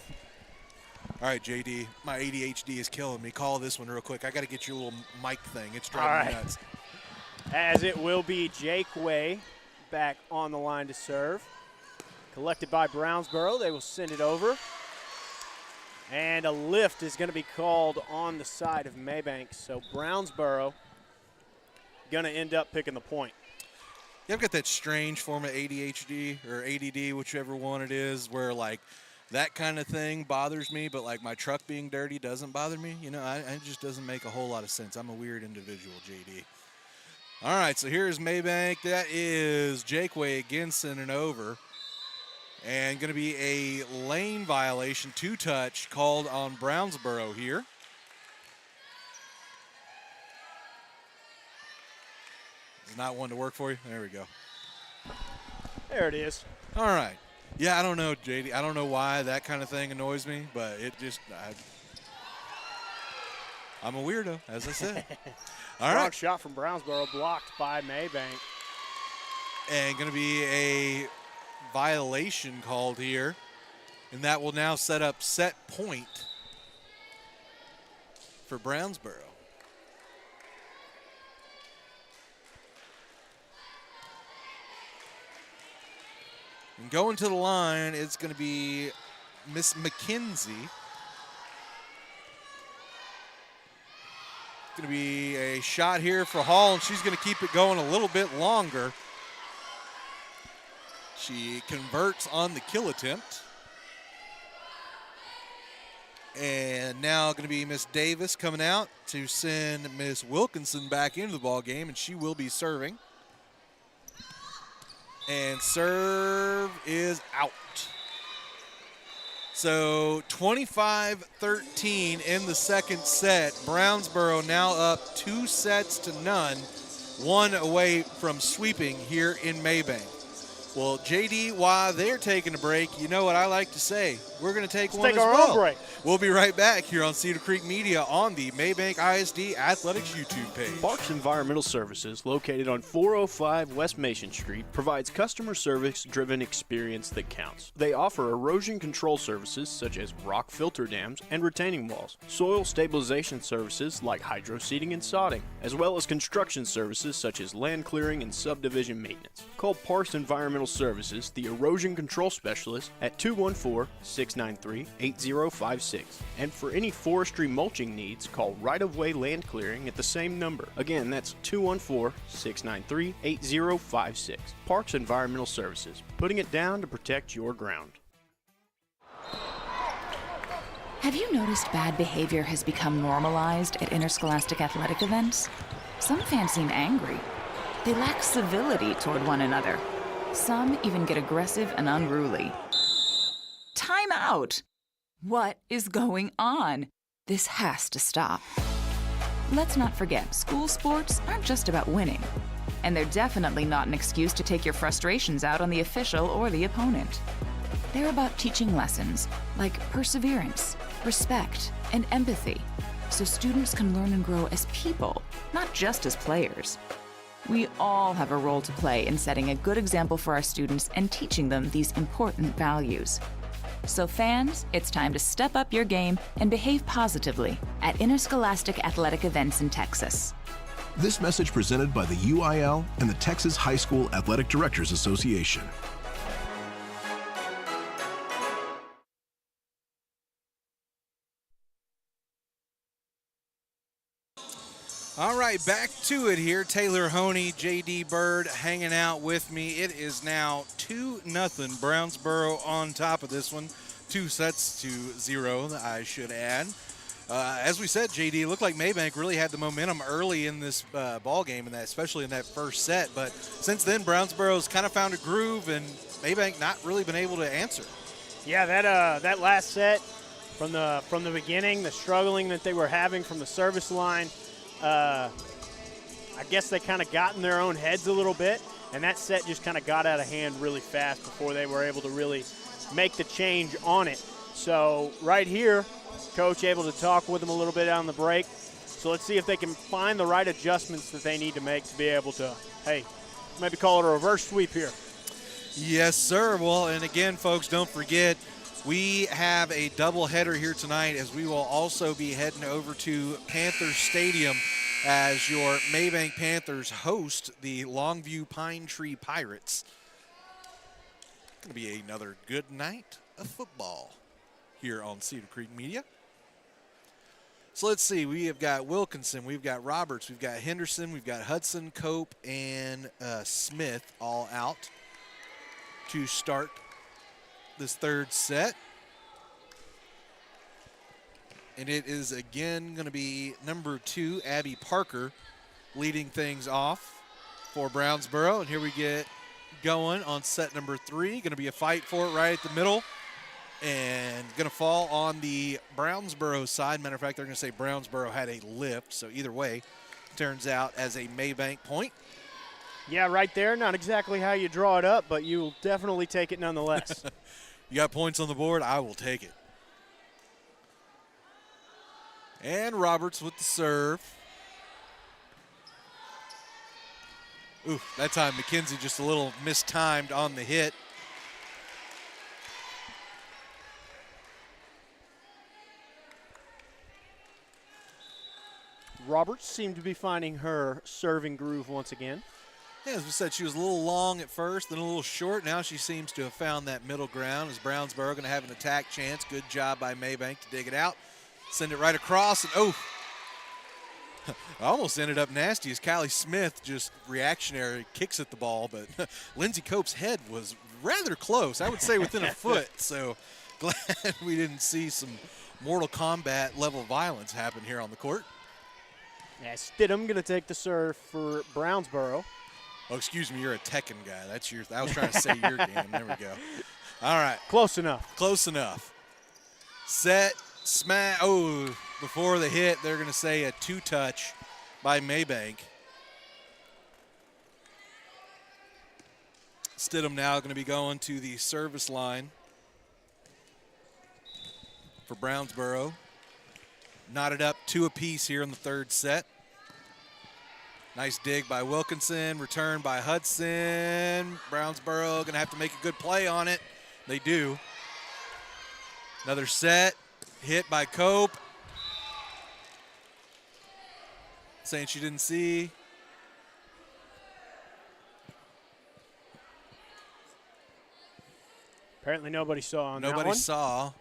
All right, JD, my ADHD is killing me. Call this one real quick. I got to get you a little mic thing. It's driving me nuts. As it will be Jakeway back on the line to serve. Collected by Brownsboro. They will send it over. And a lift is going to be called on the side of Mabank. So Brownsboro going to end up picking the point. Yeah, I've got that strange form of ADHD or ADD, whichever one it is, where like that kind of thing bothers me, but like my truck being dirty doesn't bother me. You know, it just doesn't make a whole lot of sense. I'm a weird individual, JD. All right, so here's Mabank. That is Jakeway again sending over. And going to be a lane violation, 2-touch, called on Brownsboro here. Is not one to work for you? There we go. There it is. All right. Yeah, I don't know, JD. I don't know why that kind of thing annoys me, but it just, I'm a weirdo, as I said. All right. Shot from Brownsboro blocked by Mabank. And going to be a violation called here, and that will now set up set point for Brownsboro. And going to the line, it's going to be Miss McKenzie. It's going to be a shot here for Hall, and she's going to keep it going a little bit longer. She converts on the kill attempt. And now going to be Miss Davis coming out to send Miss Wilkinson back into the ball game, and she will be serving. And serve is out. So 25-13 in the second set. Brownsboro now up 2-0, one away from sweeping here in Mabank. Well, JD, while they're taking a break, you know what I like to say. We're going to take one take as our well. own break. We'll be right back here on Cedar Creek Media on the Mabank ISD Athletics YouTube page. Parks Environmental Services, located on 405 West Mason Street, provides customer service-driven experience that counts. They offer erosion control services such as rock filter dams and retaining walls, soil stabilization services like hydro seeding and sodding, as well as construction services such as land clearing and subdivision maintenance. Call Parks Environmental Services, the erosion control specialist, at 214-693-8056. And for any forestry mulching needs, call Right-of-Way Land Clearing at the same number. Again, that's 214-693-8056. Parks Environmental Services, putting it down to protect your ground. Have you noticed bad behavior has become normalized at interscholastic athletic events? Some fans seem angry. They lack civility toward one another. Some even get aggressive and unruly. Time out! What is going on? This has to stop. Let's not forget, school sports aren't just about winning. And they're definitely not an excuse to take your frustrations out on the official or the opponent. They're about teaching lessons like perseverance, respect, and empathy, so students can learn and grow as people, not just as players. We all have a role to play in setting a good example for our students and teaching them these important values. So fans, it's time to step up your game and behave positively at interscholastic athletic events in Texas. This message presented by the UIL and the Texas High School Athletic Directors Association. All right, back to it here. Taylor Honey, J.D. Bird hanging out with me. It is now 2-0 Brownsboro on top of this one. 2-0, I should add. As we said, J.D., it looked like Mabank really had the momentum early in this ball game, and especially in that first set. But since then, Brownsboro's kind of found a groove, and Mabank not really been able to answer. Yeah, that last set from the beginning, the struggling that they were having from the service line, I guess they kind of got in their own heads a little bit, and that set just kind of got out of hand really fast before they were able to really make the change on it. So right here, Coach able to talk with them a little bit on the break. So let's see if they can find the right adjustments that they need to make to be able to, hey, maybe call it a reverse sweep here. Yes, sir. Well, and again, folks, don't forget, we have a doubleheader here tonight as we will also be heading over to Panthers Stadium as your Mabank Panthers host the Longview Pine Tree Pirates. Going to be another good night of football here on Cedar Creek Media. So let's see. We have got Wilkinson, we've got Roberts, we've got Henderson, we've got Hudson, Cope, and Smith all out to start this third set. And it is again going to be number 2, Abby Parker, leading things off for Brownsboro. And here we get going on set number 3. Going to be a fight for it right at the middle. And going to fall on the Brownsboro side. Matter of fact, they're going to say Brownsboro had a lift. So either way, turns out as a Mabank point. Yeah, right there. Not exactly how you draw it up, but you'll definitely take it nonetheless. You got points on the board, I will take it. And Roberts with the serve. Ooh, that time McKenzie just a little mistimed on the hit. Roberts seemed to be finding her serving groove once again. Yeah, as we said, she was a little long at first, then a little short. Now she seems to have found that middle ground. Is Brownsboro going to have an attack chance? Good job by Mabank to dig it out. Send it right across, and oh, almost ended up nasty as Callie Smith just reactionary kicks at the ball, but Lindsey Cope's head was rather close. I would say within a foot, so glad we didn't see some Mortal Kombat level violence happen here on the court. Yeah, Stidham going to take the serve for Brownsboro. Oh, excuse me, you're a Tekken guy. That's your. I was trying to say your game. There we go. All right. Close enough. Close enough. Set, smash. Oh, before the hit, they're going to say a two-touch by Mabank. Stidham now going to be going to the service line for Brownsboro. Knotted up 2 apiece here in the third set. Nice dig by Wilkinson, return by Hudson. Brownsboro going to have to make a good play on it. They do. Another set, hit by Cope. Saying she didn't see. Apparently nobody saw on that one. Nobody saw.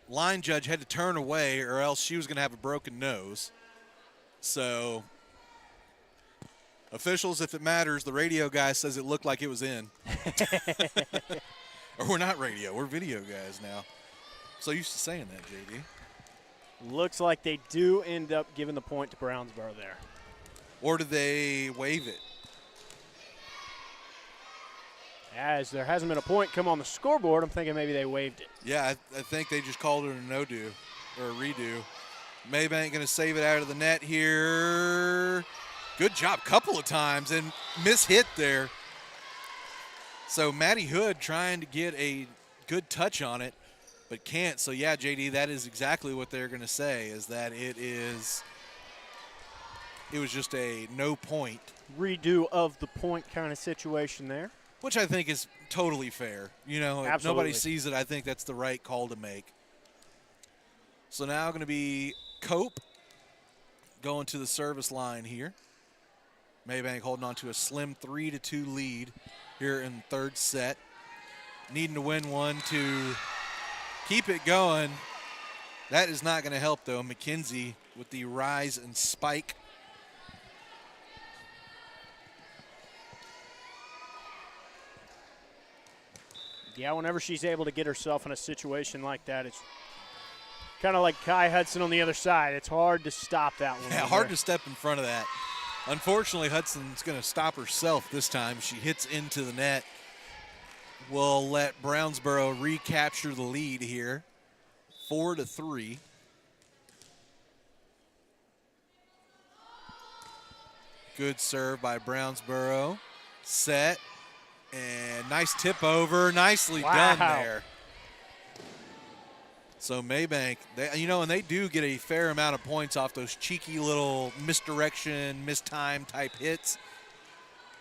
Line judge had to turn away or else she was going to have a broken nose. So, officials, if it matters, the radio guy says it looked like it was in. Or we're not radio, we're video guys now. So used to saying that, JD. Looks like they do end up giving the point to Brownsboro there. Or do they waive it? As there hasn't been a point come on the scoreboard, I'm thinking maybe they waived it. Yeah, I think they just called it a no-do or a redo. Mabank going to save it out of the net here. Good job, couple of times, and mishit there. So Maddie Hood trying to get a good touch on it, but can't. So yeah, JD, that is exactly what they're going to say, is that it was just a no point. Redo of the point kind of situation there. Which I think is totally fair. You know, if Absolutely. nobody sees it, I think that's the right call to make. So now going to be Cope going to the service line here. Mabank holding on to a slim 3-2 lead here in the third set. Needing to win one to keep it going. That is not going to help, though. McKenzie with the rise and spike. Yeah, whenever she's able to get herself in a situation like that, it's kind of like Kai Hudson on the other side. It's hard to stop that one. Yeah, hard to step in front of that. Unfortunately, Hudson's going to stop herself this time. She hits into the net. We'll let Brownsboro recapture the lead here, 4-3. Good serve by Brownsboro. Set. And nice tip over. Nicely done there. So Mabank, and they do get a fair amount of points off those cheeky little misdirection, mistime type hits.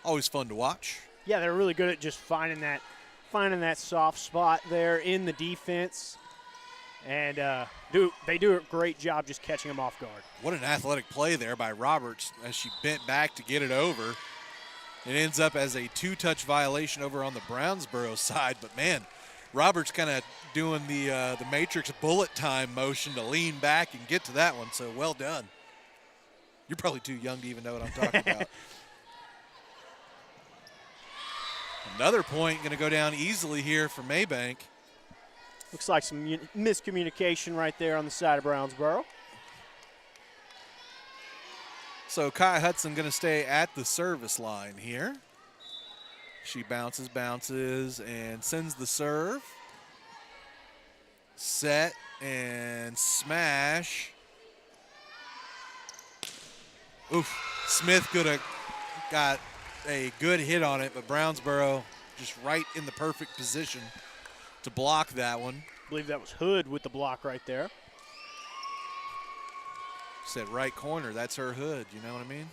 Always fun to watch. Yeah, they're really good at just finding that soft spot there in the defense. And they do a great job just catching them off guard. What an athletic play there by Roberts as she bent back to get it over. It ends up as a 2-touch violation over on the Brownsboro side. But, man, Roberts kind of doing the Matrix bullet time motion to lean back and get to that one. So, well done. You're probably too young to even know what I'm talking about. Another point going to go down easily here for Mabank. Looks like some miscommunication right there on the side of Brownsboro. So Kai Hudson going to stay at the service line here. She bounces, and sends the serve. Set and smash. Oof. Smith could have got a good hit on it, but Brownsboro just right in the perfect position to block that one. I believe that was Hood with the block right there. Said right corner, that's her Hood, you know what I mean?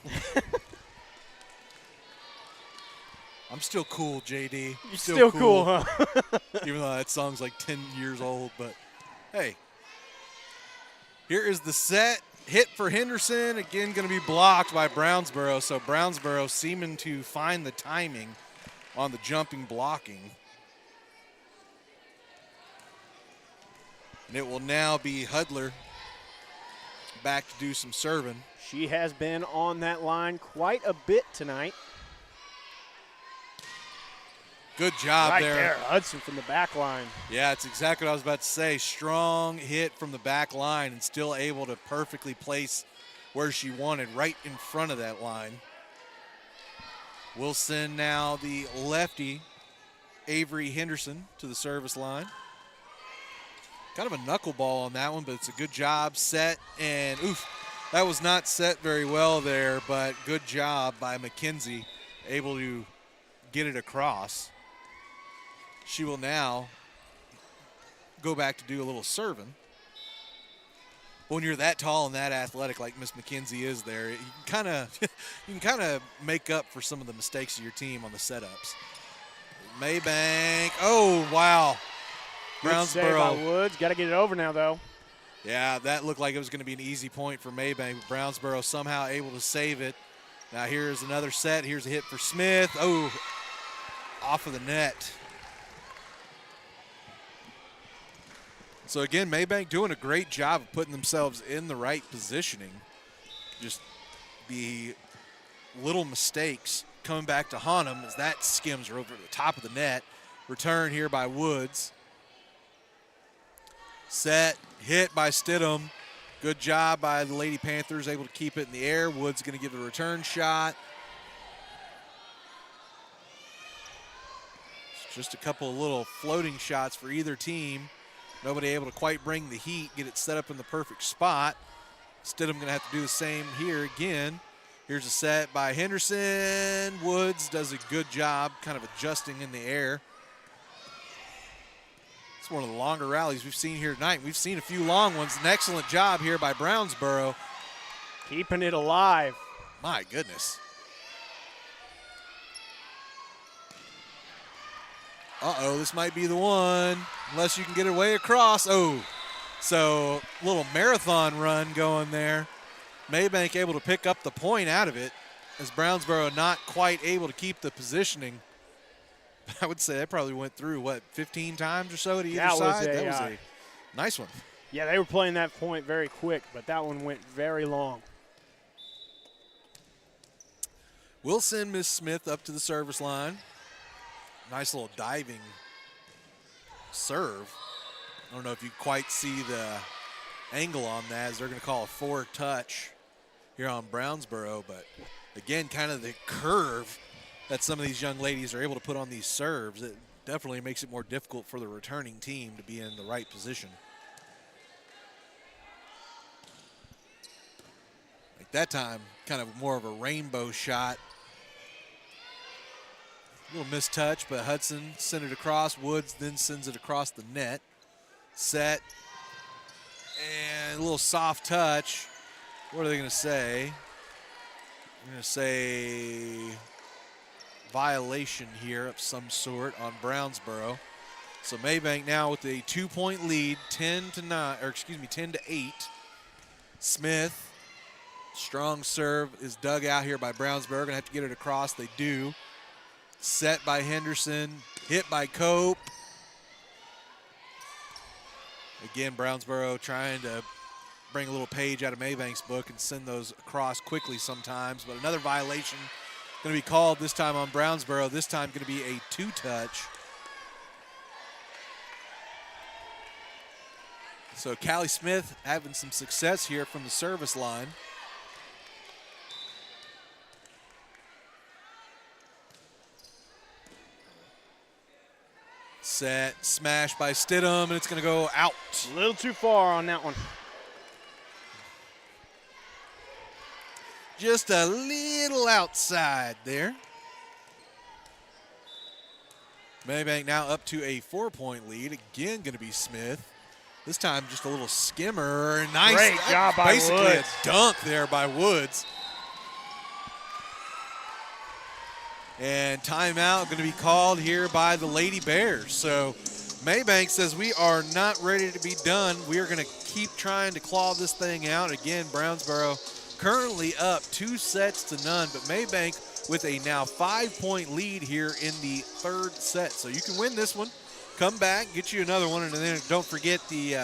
I'm still cool, JD. You're still cool, huh? Even though that song's like 10 years old, but hey. Here is the set. Hit for Henderson. Again, going to be blocked by Brownsboro. So Brownsboro seeming to find the timing on the jumping blocking. And it will now be Hudler back to do some serving. She has been on that line quite a bit tonight. Good job right there. Hudson from the back line. Yeah, it's exactly what I was about to say. Strong hit from the back line and still able to perfectly place where she wanted, right in front of that line. We'll send now the lefty, Avery Henderson, to the service line. Kind of a knuckleball on that one, but it's a good job. Set, and oof, that was not set very well there, but good job by McKenzie, able to get it across. She will now go back to do a little serving. When you're that tall and that athletic like Miss McKenzie is there, you can kind of make up for some of the mistakes of your team on the setups. Mabank. Oh, wow. Good save by Brownsboro. Woods. Got to get it over now, though. Yeah, that looked like it was going to be an easy point for Mabank. Brownsboro somehow able to save it. Now here's another set. Here's a hit for Smith. Oh, off of the net. So again, Mabank doing a great job of putting themselves in the right positioning. Just the little mistakes coming back to haunt them as that skims over the top of the net. Return here by Woods. Set, hit by Stidham. Good job by the Lady Panthers, able to keep it in the air. Woods going to give it a return shot. It's just a couple of little floating shots for either team. Nobody able to quite bring the heat, get it set up in the perfect spot. Stidham going to have to do the same here again. Here's a set by Henderson. Woods does a good job kind of adjusting in the air. It's one of the longer rallies we've seen here tonight. We've seen a few long ones. An excellent job here by Brownsboro. Keeping it alive. My goodness. Uh-oh, this might be the one, unless you can get it way across. Oh, so a little marathon run going there. Mabank able to pick up the point out of it as Brownsboro not quite able to keep the positioning. I would say that probably went through, 15 times or so to either side? That was a nice one. Yeah, they were playing that point very quick, but that one went very long. We'll send Miss Smith up to the service line. Nice little diving serve. I don't know if you quite see the angle on that, as they're going to call a forward touch here on Brownsboro. But again, kind of the curve that some of these young ladies are able to put on these serves, it definitely makes it more difficult for the returning team to be in the right position. Like that time, kind of more of a rainbow shot. A little mistouch, but Hudson sent it across. Woods then sends it across the net. Set. And a little soft touch. What are they going to say? They're going to say violation here of some sort on Brownsboro. So Mabank now with a 2-point lead, 10-8. Smith, strong serve is dug out here by Brownsboro. Going to have to get it across. They do. Set by Henderson, hit by Cope. Again, Brownsboro trying to bring a little page out of Mabank's book and send those across quickly sometimes. But another violation going to be called this time on Brownsboro. This time going to be a 2-touch. So Callie Smith having some success here from the service line. Set, smash by Stidham, and it's going to go out. A little too far on that one. Just a little outside there. Mabank now up to a 4-point lead. Again, going to be Smith. This time just a little skimmer. Nice. Great job by Basically Woods. a dunk there by Woods. And timeout going to be called here by the Lady Bears. So Mabank says we are not ready to be done. We are going to keep trying to claw this thing out. Again, Brownsboro currently up 2-0, but Mabank with a now 5-point lead here in the third set. So you can win this one, come back, get you another one, and then don't forget the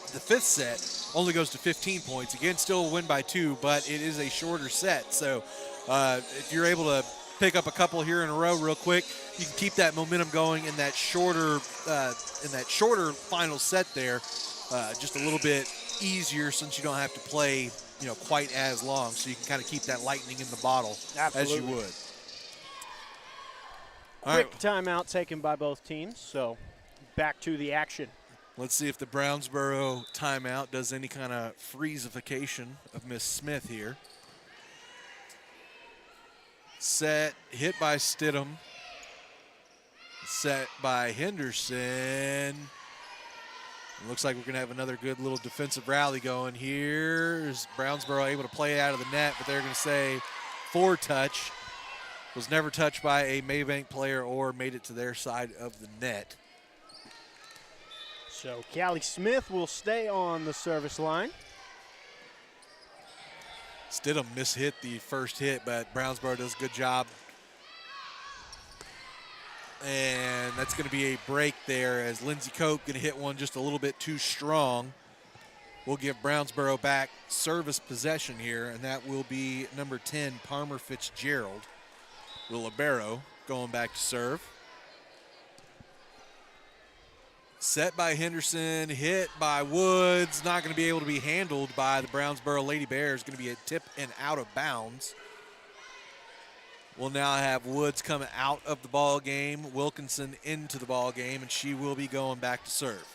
fifth set only goes to 15 points. Again, still a win by 2, but it is a shorter set. So if you're able to pick up a couple here in a row real quick, you can keep that momentum going in that shorter final set there, just a little bit easier since you don't have to play quite as long, so you can kind of keep that lightning in the bottle. Absolutely. As you would. Quick timeout taken by both teams, so back to the action. Let's see if the Brownsboro timeout does any kind of freezification of Miss Smith here. Set, hit by Stidham. Set by Henderson. Looks like we're going to have another good little defensive rally going here. Is Brownsboro able to play out of the net, but they're going to say touch. Was never touched by a Mabank player or made it to their side of the net. So Callie Smith will stay on the service line. Stidham mishit the first hit, but Brownsboro does a good job. And that's going to be a break there as Lindsey Cope going to hit one just a little bit too strong. We'll give Brownsboro back service possession here, and that will be number 10, Palmer Fitzgerald. The libero going back to serve. Set by Henderson, hit by Woods. Not going to be able to be handled by the Brownsboro Lady Bears. Going to be a tip and out of bounds. We'll now have Woods come out of the ball game, Wilkinson into the ball game, and she will be going back to serve.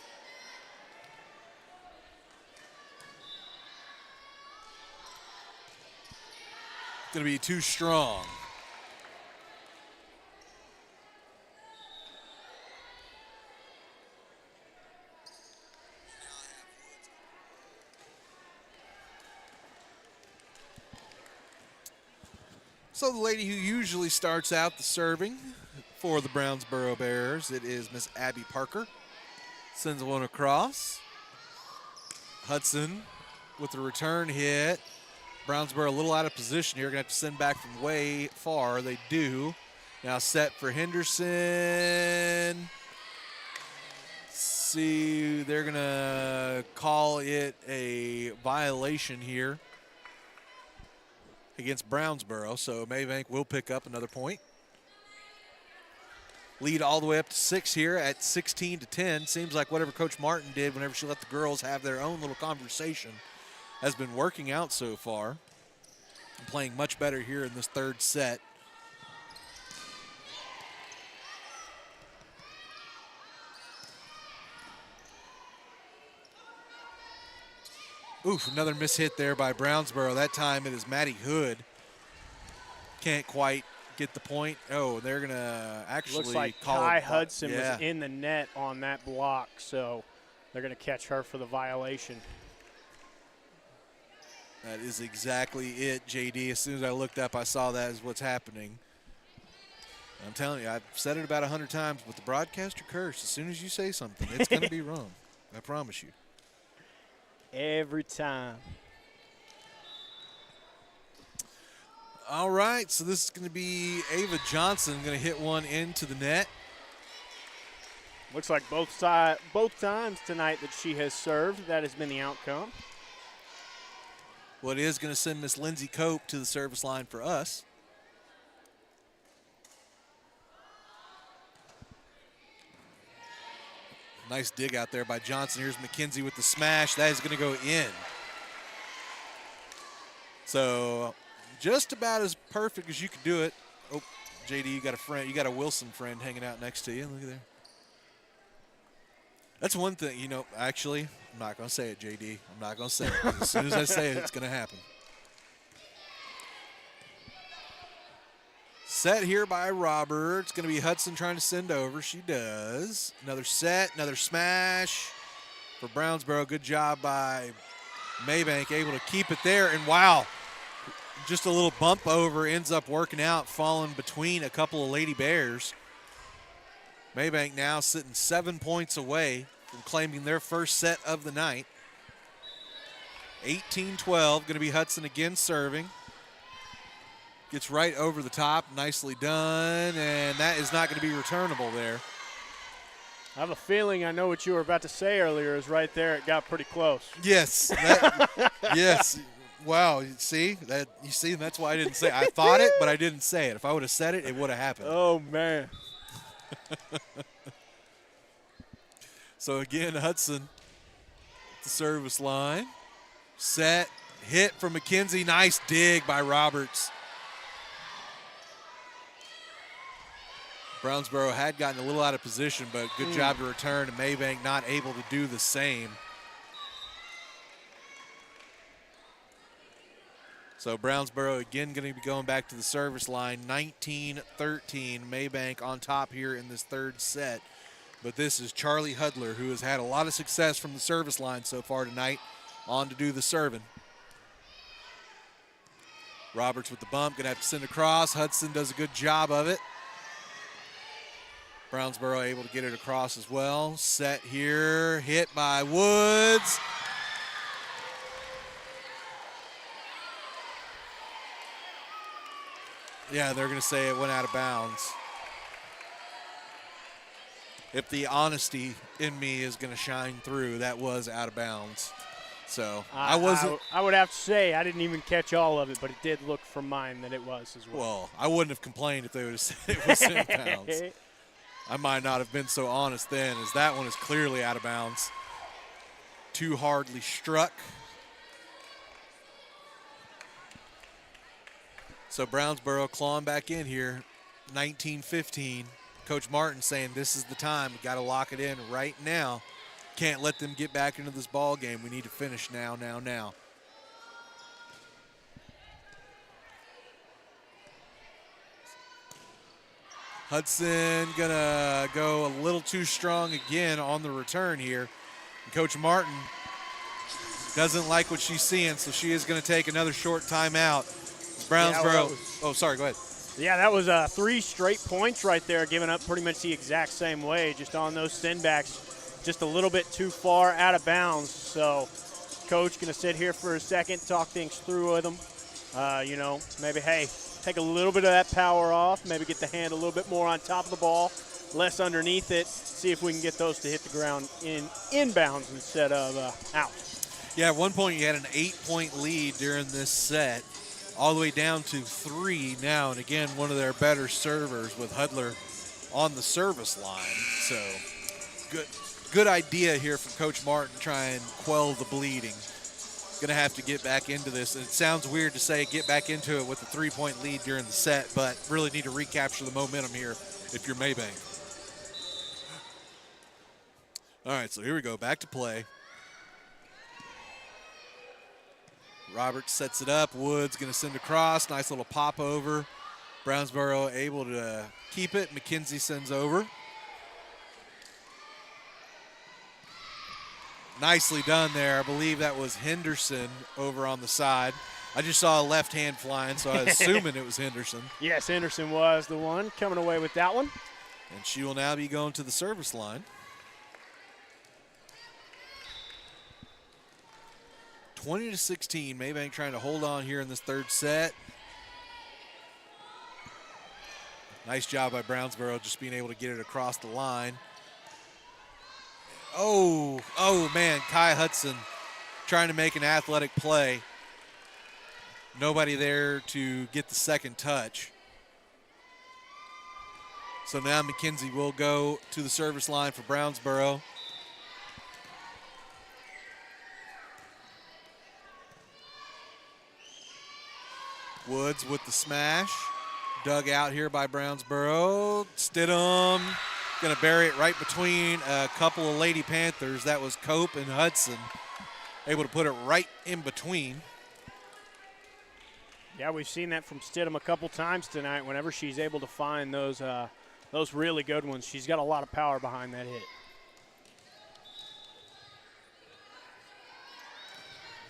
Going to be too strong. So the lady who usually starts out the serving for the Brownsboro Bears, it is Miss Abby Parker. Sends one across. Hudson with the return hit. Brownsboro a little out of position here. Going to have to send back from way far. They do. Now set for Henderson. See, they're going to call it a violation here against Brownsboro, so Mabank will pick up another point. Lead all the way up to 6 here at 16-10. Seems like whatever Coach Martin did whenever she let the girls have their own little conversation has been working out so far. And playing much better here in this third set. Oof, another mishit there by Brownsboro. That time it is Maddie Hood. Can't quite get the point. Oh, they're going to actually looks like call Kai it. Hudson was in the net on that block, so they're going to catch her for the violation. That is exactly it, JD. As soon as I looked up, I saw that is what's happening. I'm telling you, I've said it about 100 times, but the broadcaster curse. As soon as you say something, it's going to be wrong. I promise you. Every time. All right, so this is going to be Ava Johnson going to hit one into the net. Looks like both times tonight that she has served, that has been the outcome. Well, it is going to send Miss Lindsay Cope to the service line for us. Nice dig out there by Johnson. Here's McKenzie with the smash. That is going to go in. So just about as perfect as you could do it. Oh, JD, you got a friend. You got a Wilson friend hanging out next to you. Look at there. That's one thing, you know, actually, I'm not going to say it, JD. I'm not going to say it. As soon as I say it, it's going to happen. Set here by Robert. It's going to be Hudson trying to send over. She does. Another set, another smash for Brownsboro. Good job by Mabank, able to keep it there. And wow, just a little bump over ends up working out, falling between a couple of Lady Bears. Mabank now sitting 7 points away from claiming their first set of the night. 18-12, going to be Hudson again serving. Gets right over the top, nicely done, and that is not going to be returnable there. I have a feeling I know what you were about to say earlier is right there. It got pretty close. Yes. Yes. Wow. You see, that's why I didn't say it. I thought it, but I didn't say it. If I would have said it, it would have happened. Oh, man. So, again, Hudson at the service line. Set, hit from McKenzie. Nice dig by Roberts. Brownsboro had gotten a little out of position, but good job to return, and Mabank not able to do the same. So Brownsboro again going to be going back to the service line. 19-13. Mabank on top here in this third set. But this is Charlie Hudler, who has had a lot of success from the service line so far tonight, on to do the serving. Roberts with the bump, going to have to send across. Hudson does a good job of it. Brownsboro able to get it across as well. Set here, hit by Woods. Yeah, they're going to say it went out of bounds. If the honesty in me is going to shine through, that was out of bounds. So I would have to say I didn't even catch all of it, but it did look from mine that it was as well. Well, I wouldn't have complained if they would have said it was in bounds. I might not have been so honest then, as that one is clearly out of bounds. Too hardly struck. So Brownsboro clawing back in here, 19-15. Coach Martin saying this is the time. We got to lock it in right now. Can't let them get back into this ball game. We need to finish now. Hudson gonna go a little too strong again on the return here. And Coach Martin doesn't like what she's seeing, so she is gonna take another short timeout. Brownsboro. Sorry, go ahead. Yeah, that was 3 straight points right there, giving up pretty much the exact same way, just on those sendbacks, just a little bit too far out of bounds. So Coach going to sit here for a second, talk things through with them. Maybe, hey, take a little bit of that power off, maybe get the hand a little bit more on top of the ball, less underneath it, see if we can get those to hit the ground inbounds instead of out. Yeah, at one point you had an 8-point lead during this set, all the way down to 3 now, and again, one of their better servers with Hudler on the service line. So good idea here from Coach Martin to try and quell the bleeding. Going to have to get back into this. And it sounds weird to say get back into it with a 3-point lead during the set, but really need to recapture the momentum here if you're Mabank. All right, so here we go, back to play. Roberts sets it up. Woods going to send across. Nice little pop over. Brownsboro able to keep it. McKenzie sends over. Nicely done there. I believe that was Henderson over on the side. I just saw a left hand flying, so I was assuming it was Henderson. Yes, Henderson was the one coming away with that one. And she will now be going to the service line. 20-16, Mabank trying to hold on here in this third set. Nice job by Brownsboro just being able to get it across the line. Oh man, Kai Hudson trying to make an athletic play. Nobody there to get the second touch. So now McKenzie will go to the service line for Brownsboro. Woods with the smash. Dug out here by Brownsboro. Stidham going to bury it right between a couple of Lady Panthers. That was Cope and Hudson. Able to put it right in between. Yeah, we've seen that from Stidham a couple times tonight. Whenever she's able to find those really good ones, she's got a lot of power behind that hit.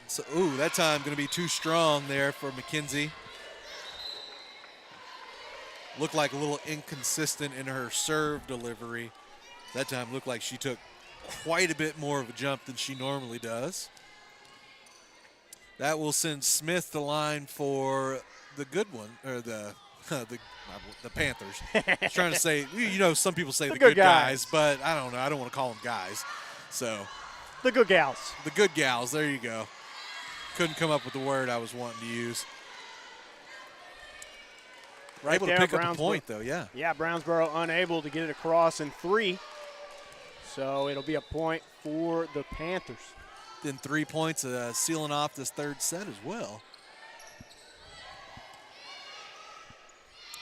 So, that time going to be too strong there for McKenzie. Looked like a little inconsistent in her serve delivery. That time looked like she took quite a bit more of a jump than she normally does. That will send Smith the line for the good one, or the Panthers. I was trying to say, some people say the good guys, but I don't know. I don't want to call them guys. So the good gals. The good gals. There you go. Couldn't come up with the word I was wanting to use. Right able there, to pick up a point, though, yeah. Yeah, Brownsboro unable to get it across in 3. So it'll be a point for the Panthers. Then 3 points sealing off this third set as well.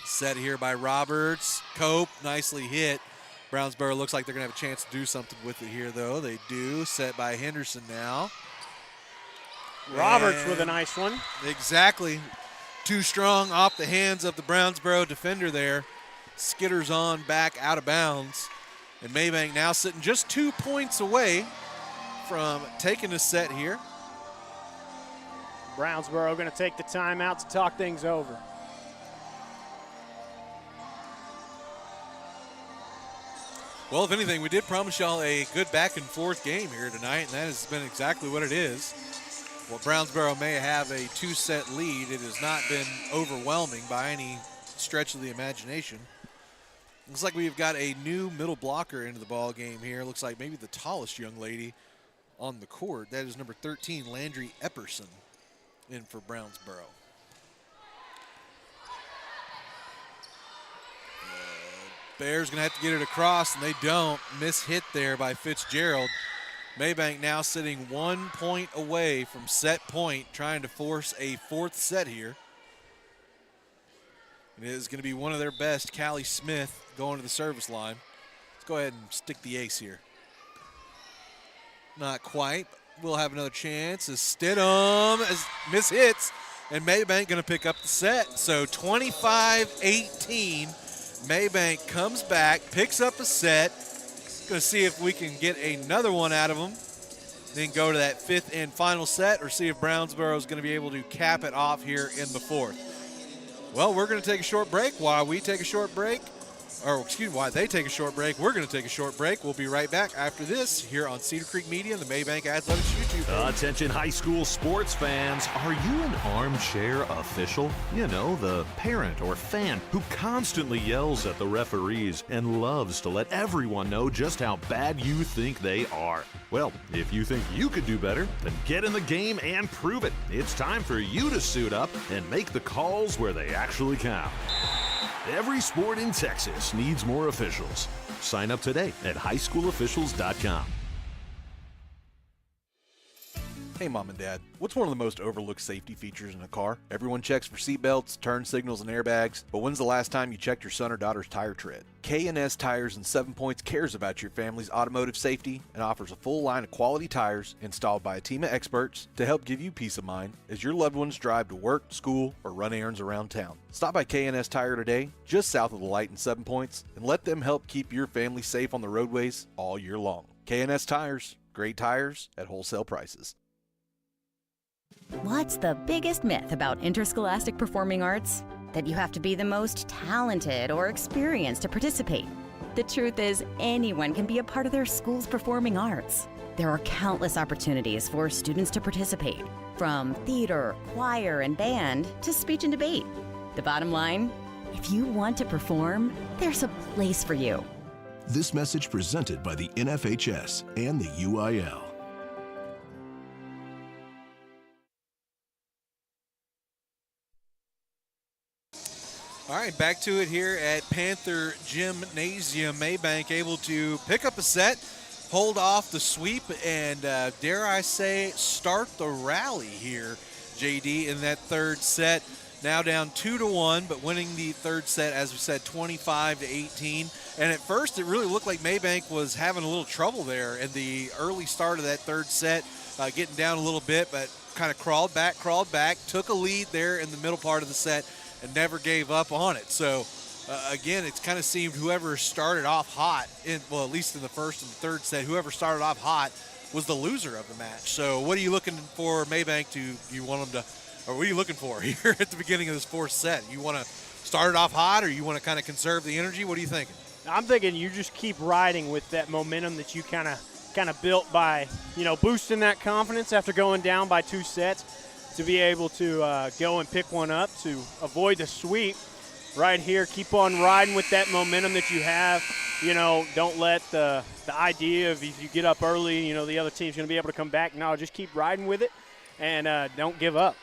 Set here by Roberts. Cope, nicely hit. Brownsboro looks like they're going to have a chance to do something with it here, though. They do. Set by Henderson now. Roberts with a nice one. Exactly. Too strong off the hands of the Brownsboro defender there. Skitters on back out of bounds. And Mabank now sitting just 2 points away from taking a set here. Brownsboro going to take the timeout to talk things over. Well, if anything, we did promise y'all a good back and forth game here tonight, and that has been exactly what it is. While Brownsboro may have a 2-set lead, it has not been overwhelming by any stretch of the imagination. Looks like we've got a new middle blocker into the ball game here. Looks like maybe the tallest young lady on the court. That is number 13, Landry Epperson, in for Brownsboro. Bears going to have to get it across, and they don't. Miss-hit there by Fitzgerald. Mabank now sitting 1 point away from set point, trying to force a 4th set here. It is going to be one of their best, Callie Smith, going to the service line. Let's go ahead and stick the ace here. Not quite. We'll have another chance as Stidham miss-hits, and Mabank going to pick up the set. So 25-18. Mabank comes back, picks up a set. Going to see if we can get another one out of them. Then go to that 5th and final set, or see if Brownsboro is going to be able to cap it off here in the 4th. Well, we're going to take a short break. While we take a short break, while they take a short break, we're going to take a short break. We'll be right back after this here on Cedar Creek Media and the Mabank Athletics YouTube page. Attention high school sports fans. Are you an armchair official? You know, the parent or fan who constantly yells at the referees and loves to let everyone know just how bad you think they are. Well, if you think you could do better, then get in the game and prove it. It's time for you to suit up and make the calls where they actually count. Every sport in Texas needs more officials. Sign up today at highschoolofficials.com. Hey Mom and Dad, what's one of the most overlooked safety features in a car? Everyone checks for seatbelts, turn signals, and airbags, but when's the last time you checked your son or daughter's tire tread? K&S Tires and 7 Points cares about your family's automotive safety and offers a full line of quality tires installed by a team of experts to help give you peace of mind as your loved ones drive to work, school, or run errands around town. Stop by K&S Tire today, just south of the light in 7 Points, and let them help keep your family safe on the roadways all year long. K&S Tires, great tires at wholesale prices. What's the biggest myth about interscholastic performing arts? That you have to be the most talented or experienced to participate. The truth is, anyone can be a part of their school's performing arts. There are countless opportunities for students to participate, from theater, choir, and band to speech and debate. The bottom line, if you want to perform, there's a place for you. This message presented by the NFHS and the UIL. All right, back to it here at Panther Gymnasium. Mabank able to pick up a set, hold off the sweep, and dare I say, start the rally here, JD, in that 3rd set. Now down 2-1, but winning the 3rd set, as we said, 25-18. And at first, it really looked like Mabank was having a little trouble there in the early start of that 3rd set, getting down a little bit, but kind of crawled back, took a lead there in the middle part of the set, and never gave up on it. So, again, it's kind of seemed whoever started off hot, at least in the 1st and 3rd set, whoever started off hot was the loser of the match. So what are you looking for Mabank what are you looking for here at the beginning of this 4th set? You want to start it off hot, or you want to kind of conserve the energy? What are you thinking? I'm thinking you just keep riding with that momentum that you kind of built by, boosting that confidence after going down by 2 sets. To be able to go and pick one up to avoid the sweep right here. Keep on riding with that momentum that you have. Don't let the idea of if you get up early, the other team's going to be able to come back. No, just keep riding with it and don't give up.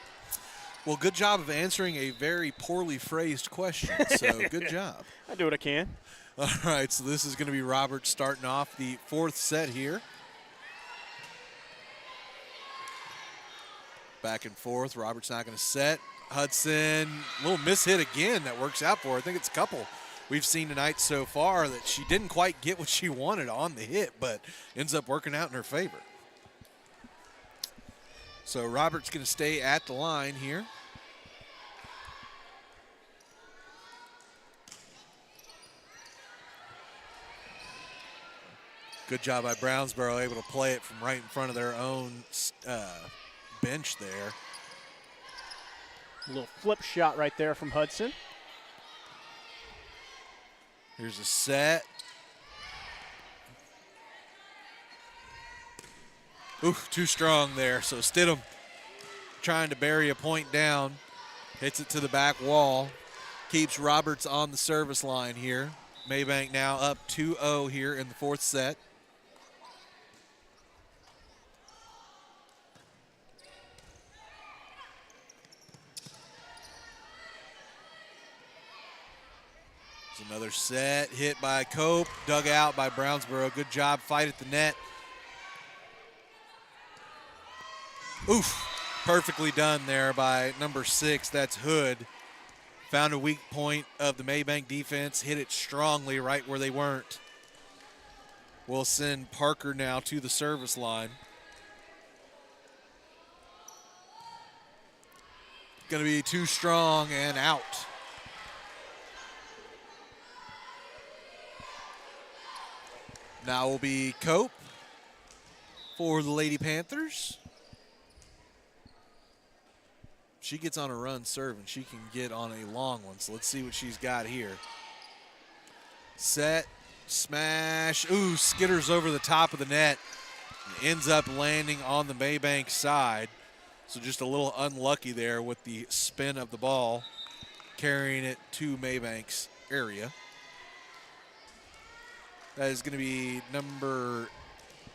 Well, good job of answering a very poorly phrased question, so good job. I do what I can. All right, so this is going to be Robert starting off the 4th set here. Back and forth. Robert's not going to set. Hudson, a little miss-hit again. That works out for her. I think it's a couple we've seen tonight so far that she didn't quite get what she wanted on the hit, but ends up working out in her favor. So Roberts going to stay at the line here. Good job by Brownsboro, able to play it from right in front of their own bench there. A little flip shot right there from Hudson. Here's a set. Oof, too strong there. So Stidham trying to bury a point down. Hits it to the back wall. Keeps Roberts on the service line here. Mabank now up 2-0 here in the fourth set. Another set hit by Cope, dug out by Brownsboro. Good job, fight at the net. Oof, perfectly done there by number 6, that's Hood. Found a weak point of the Mabank defense, hit it strongly right where they weren't. We'll send Parker now to the service line. Gonna be too strong and out. Now will be Cope for the Lady Panthers. She gets on a run serving. She can get on a long one, so let's see what she's got here. Set, smash. Ooh, skitters over the top of the net. And ends up landing on the Mabank side. So just a little unlucky there with the spin of the ball, carrying it to Mabank's area. That is going to be number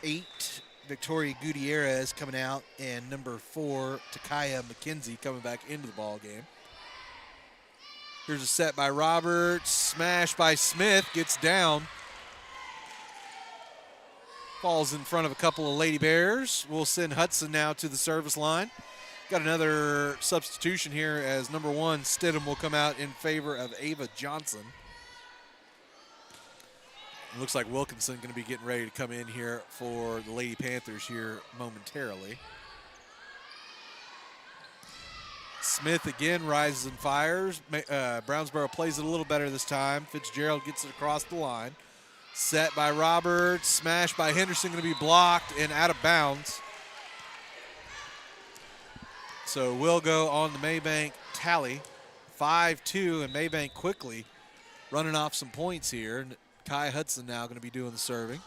8, Victoria Gutierrez, coming out, and number 4, Takaya McKenzie, coming back into the ball game. Here's a set by Roberts, smash by Smith, gets down. Falls in front of a couple of Lady Bears. We'll send Hudson now to the service line. Got another substitution here as number 1, Stidham, will come out in favor of Ava Johnson. It looks like Wilkinson going to be getting ready to come in here for the Lady Panthers here momentarily. Smith again rises and fires. Brownsboro plays it a little better this time. Fitzgerald gets it across the line. Set by Roberts, smash by Henderson, going to be blocked and out of bounds. So we'll go on the Mabank tally. 5-2, and Mabank quickly running off some points here. Kai Hudson now going to be doing the serving.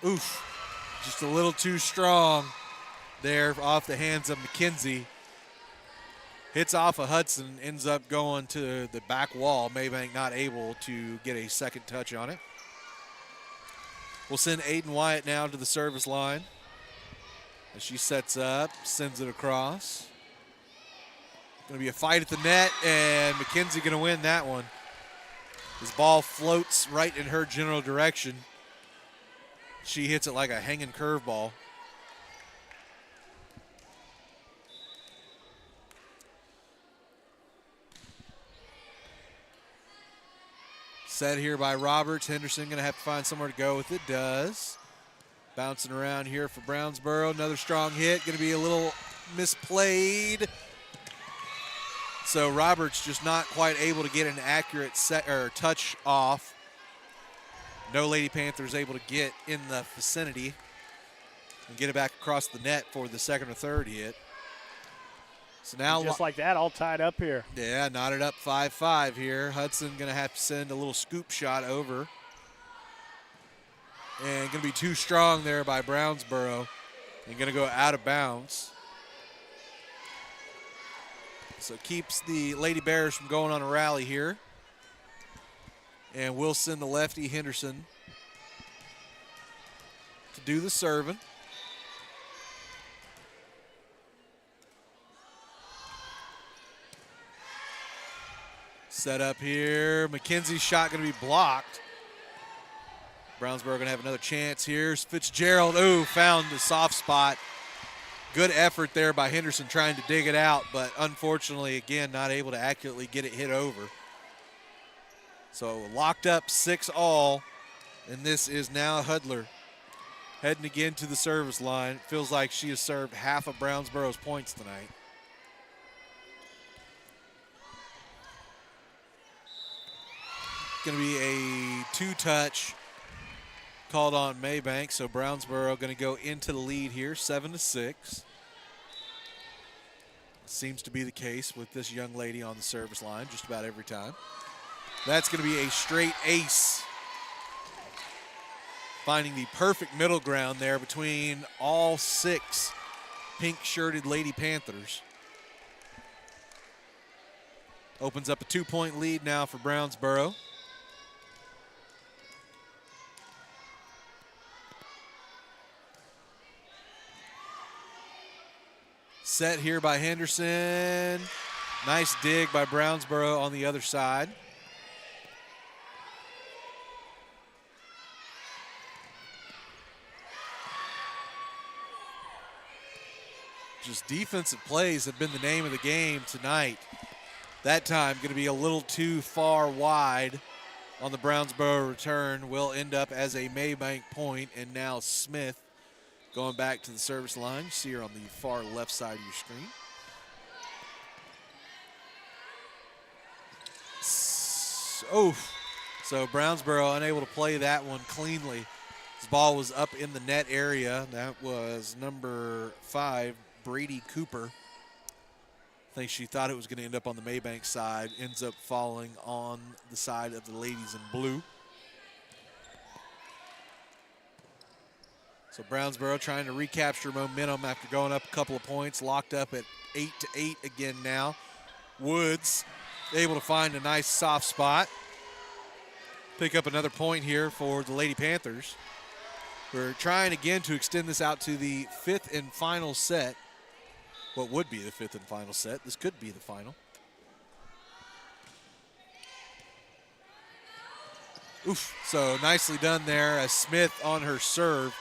Oof, just a little too strong there off the hands of McKenzie. Hits off of Hudson, ends up going to the back wall. Mabank not able to get a second touch on it. We'll send Aiden Wyatt now to the service line. As she sets up, sends it across. Going to be a fight at the net, and McKenzie going to win that one. His ball floats right in her general direction. She hits it like a hanging curveball. Set here by Roberts. Henderson going to have to find somewhere to go with it. Does. Bouncing around here for Brownsboro. Another strong hit. Going to be a little misplayed. So Roberts just not quite able to get an accurate set or touch off. No Lady Panthers able to get in the vicinity and get it back across the net for the second or third hit. So now just like that, all tied up here. Yeah, knotted up 5-5 here. Hudson going to have to send a little scoop shot over. And going to be too strong there by Brownsboro. And going to go out of bounds. So keeps the Lady Bears from going on a rally here. And we'll send the lefty Henderson to do the serving. Set up here. McKenzie's shot going to be blocked. Brownsboro going to have another chance here. Fitzgerald, found the soft spot. Good effort there by Henderson trying to dig it out, but unfortunately, again, not able to accurately get it hit over. So locked up 6-all, and this is now Hudler heading again to the service line. Feels like she has served half of Brownsboro's points tonight. Going to be a 2-touch called on Mabank, so Brownsboro going to go into the lead here, 7-6. Seems to be the case with this young lady on the service line just about every time. That's going to be a straight ace. Finding the perfect middle ground there between all 6 pink-shirted Lady Panthers. Opens up a 2-point lead now for Brownsboro. Set here by Henderson. Nice dig by Brownsboro on the other side. Just defensive plays have been the name of the game tonight. That time going to be a little too far wide on the Brownsboro return. Will end up as a Mabank point, and now Smith going back to the service line. You see her on the far left side of your screen. So Brownsboro unable to play that one cleanly. This ball was up in the net area. That was number 5, Brady Cooper. I think she thought it was going to end up on the Mabank side. Ends up falling on the side of the ladies in blue. So Brownsboro trying to recapture momentum after going up a couple of points. Locked up at 8-8 again now. Woods able to find a nice soft spot. Pick up another point here for the Lady Panthers. We're trying again to extend this out to the 5th and final set. What would be the 5th and final set. This could be the final. So nicely done there as Smith on her serve.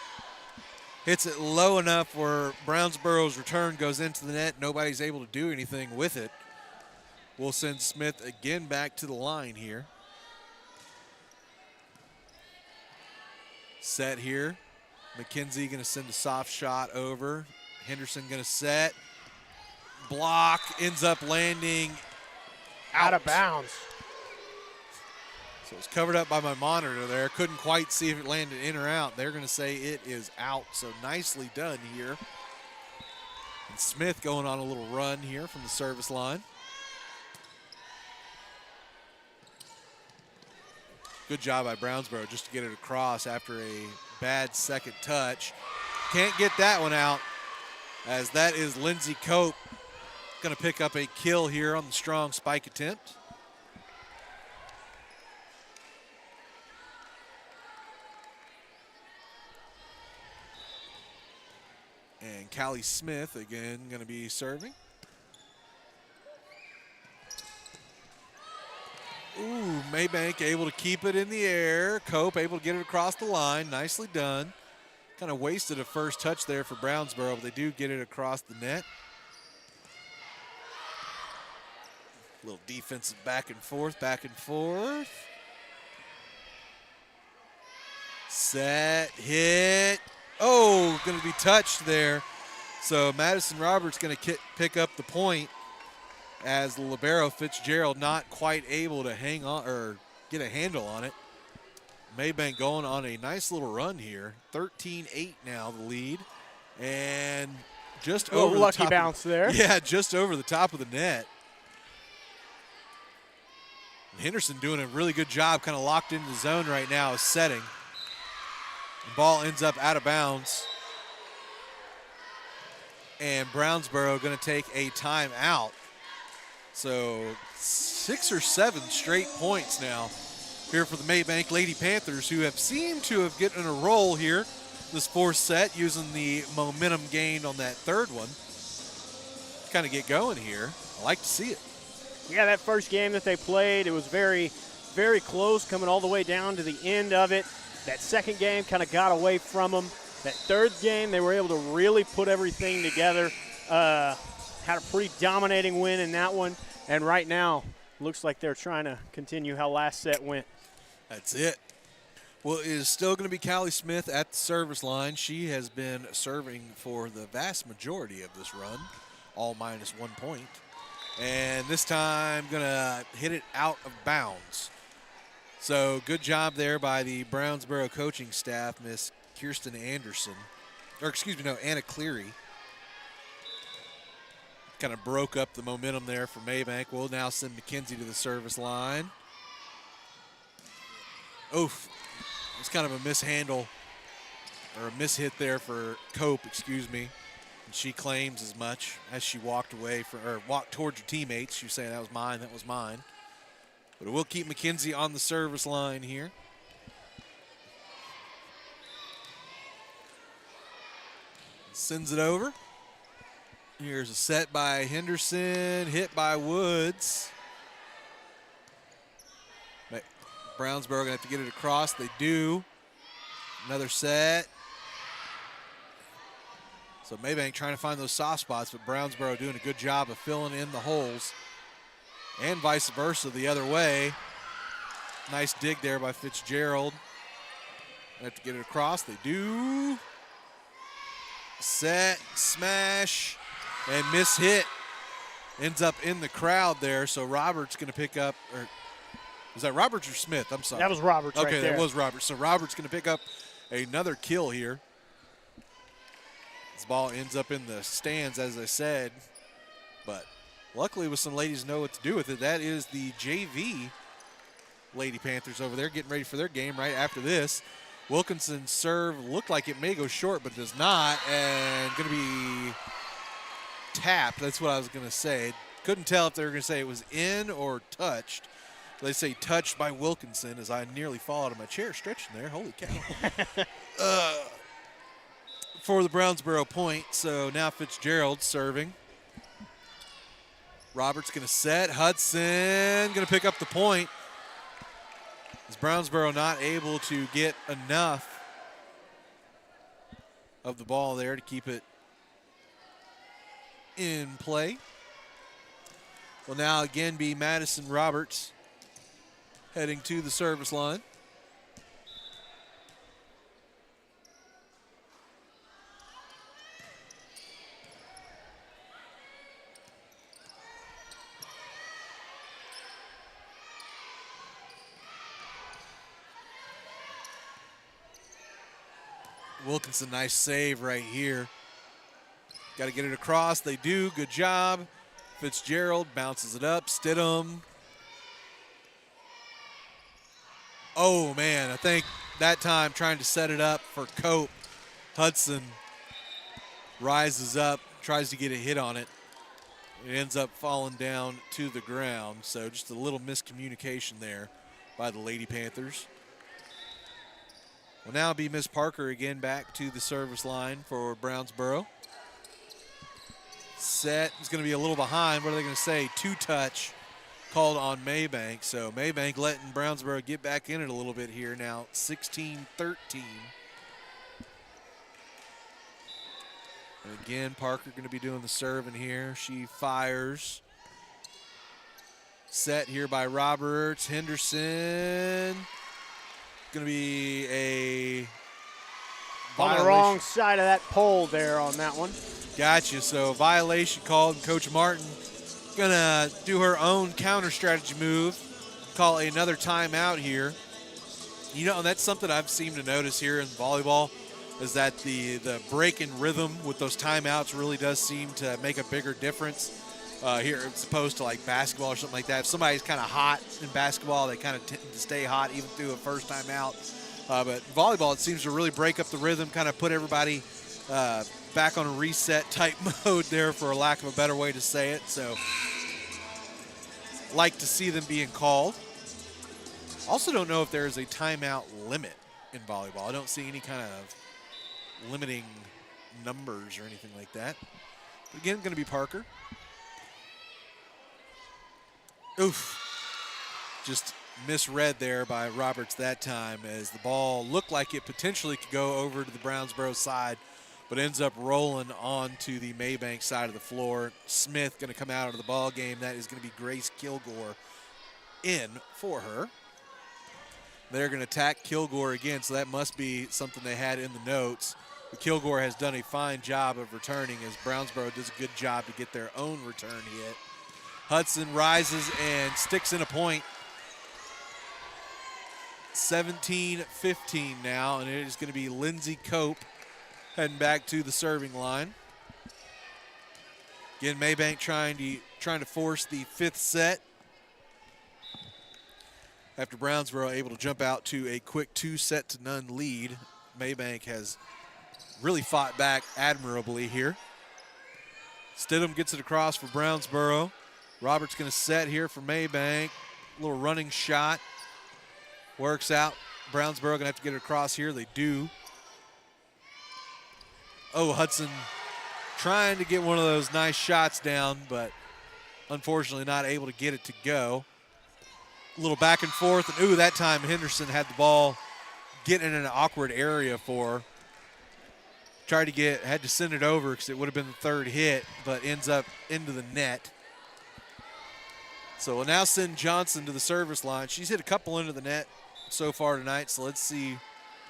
Hits it low enough where Brownsboro's return goes into the net. Nobody's able to do anything with it. We'll send Smith again back to the line here. Set here. McKenzie going to send a soft shot over. Henderson going to set. Block, ends up landing out of bounds. So it's covered up by my monitor there. Couldn't quite see if it landed in or out. They're going to say it is out. So nicely done here. And Smith going on a little run here from the service line. Good job by Brownsboro just to get it across after a bad second touch. Can't get that one out, as that is Lindsey Cope going to pick up a kill here on the strong spike attempt. And Callie Smith again going to be serving. Ooh, Mabank able to keep it in the air. Cope able to get it across the line. Nicely done. Kind of wasted a first touch there for Brownsboro, but they do get it across the net. Little defensive back and forth, back and forth. Set, hit. Oh, going to be touched there. So Madison Roberts going to pick up the point, as the libero Fitzgerald not quite able to hang on or get a handle on it. Mabank going on a nice little run here. 13-8 now the lead. And just over lucky the top bounce there. Yeah, just over the top of the net. And Henderson doing a really good job, kind of locked into the zone right now, is setting. The ball ends up out of bounds. And Brownsboro going to take a timeout. So 6 or 7 straight points now here for the Mabank Lady Panthers, who have seemed to have gotten a roll here this 4th set, using the momentum gained on that 3rd one. Kind of get going here. I like to see it. Yeah, that first game that they played, it was very, very close, coming all the way down to the end of it. That second game kind of got away from them. That 3rd game, they were able to really put everything together. Had a pretty dominating win in that one. And right now, looks like they're trying to continue how last set went. That's it. Well, it is still going to be Callie Smith at the service line. She has been serving for the vast majority of this run, all minus 1 point. And this time going to hit it out of bounds. So good job there by the Brownsboro coaching staff, Miss Kirsten Anderson. Or excuse me, no, Anna Cleary. Kind of broke up the momentum there for Mabank. We'll now send McKenzie to the service line. Oof. It's kind of a mishandle or a mishit there for Cope, excuse me. And she claims as much as she walked away or walked towards her teammates. She was saying, that was mine, that was mine. But it will keep McKenzie on the service line here. Sends it over. Here's a set by Henderson, hit by Woods. Brownsboro going to have to get it across. They do. Another set. So Mabank trying to find those soft spots, but Brownsboro doing a good job of filling in the holes. And vice versa the other way. Nice dig there by Fitzgerald. They have to get it across. They do. Set, smash, and miss hit. Ends up in the crowd there, so Roberts going to pick up, or was that Roberts or Smith? I'm sorry. That was Roberts right there. Okay, that was Roberts. So Roberts going to pick up another kill here. This ball ends up in the stands, as I said, but luckily with some ladies know what to do with it. That is the JV Lady Panthers over there getting ready for their game right after this. Wilkinson's serve looked like it may go short, but does not, and going to be tapped. That's what I was going to say. Couldn't tell if they were going to say it was in or touched. They say touched by Wilkinson as I nearly fall out of my chair stretching there. Holy cow. For the Brownsboro point, so now Fitzgerald serving. Roberts going to set. Hudson going to pick up the point. Is Brownsboro not able to get enough of the ball there to keep it in play? Will now again be Madison Roberts heading to the service line. Wilkinson, nice save right here. Got to get it across. They do. Good job. Fitzgerald bounces it up. Stidham. Oh, man. I think that time trying to set it up for Cope. Hudson rises up, tries to get a hit on it. It ends up falling down to the ground. So just a little miscommunication there by the Lady Panthers. Will now be Miss Parker again back to the service line for Brownsboro. Set is going to be a little behind. What are they going to say? Two-touch called on Mabank. So Mabank letting Brownsboro get back in it a little bit here now. 16-13. And again, Parker going to be doing the serving here. She fires. Set here by Roberts. Henderson. Going to be a on the wrong side of that pole there on that one. Gotcha. So violation called. And Coach Martin going to do her own counter strategy move, call another timeout here. You know, and that's something I've seemed to notice here in volleyball is that the break in rhythm with those timeouts really does seem to make a bigger difference here as opposed to like basketball or something like that. If somebody's kind of hot in basketball, they kind of tend to stay hot even through a first time out. But volleyball, it seems to really break up the rhythm, kind of put everybody back on a reset type mode there, for lack of a better way to say it. So like to see them being called. Also don't know if there is a timeout limit in volleyball. I don't see any kind of limiting numbers or anything like that. But again, going to be Parker. Oof. Just misread there by Roberts that time as the ball looked like it potentially could go over to the Brownsboro side, but ends up rolling onto the Mabank side of the floor. Smith going to come out of the ball game. That is going to be Grace Kilgore in for her. They're going to attack Kilgore again, so that must be something they had in the notes. But Kilgore has done a fine job of returning as Brownsboro does a good job to get their own return hit. Hudson rises and sticks in a point. 17-15 now, and it is going to be Lindsay Cope heading back to the serving line. Again, Mabank trying to force the fifth set. After Brownsboro able to jump out to a quick 2-0 lead, Mabank has really fought back admirably here. Stidham gets it across for Brownsboro. Roberts going to set here for Mabank. A little running shot. Works out. Brownsboro going to have to get it across here. They do. Oh, Hudson trying to get one of those nice shots down, but unfortunately not able to get it to go. A little back and forth, and ooh, that time Henderson had the ball get in an awkward area for her. Had to send it over because it would have been the third hit, but ends up into the net. So we'll now send Johnson to the service line. She's hit a couple into the net so far tonight, so let's see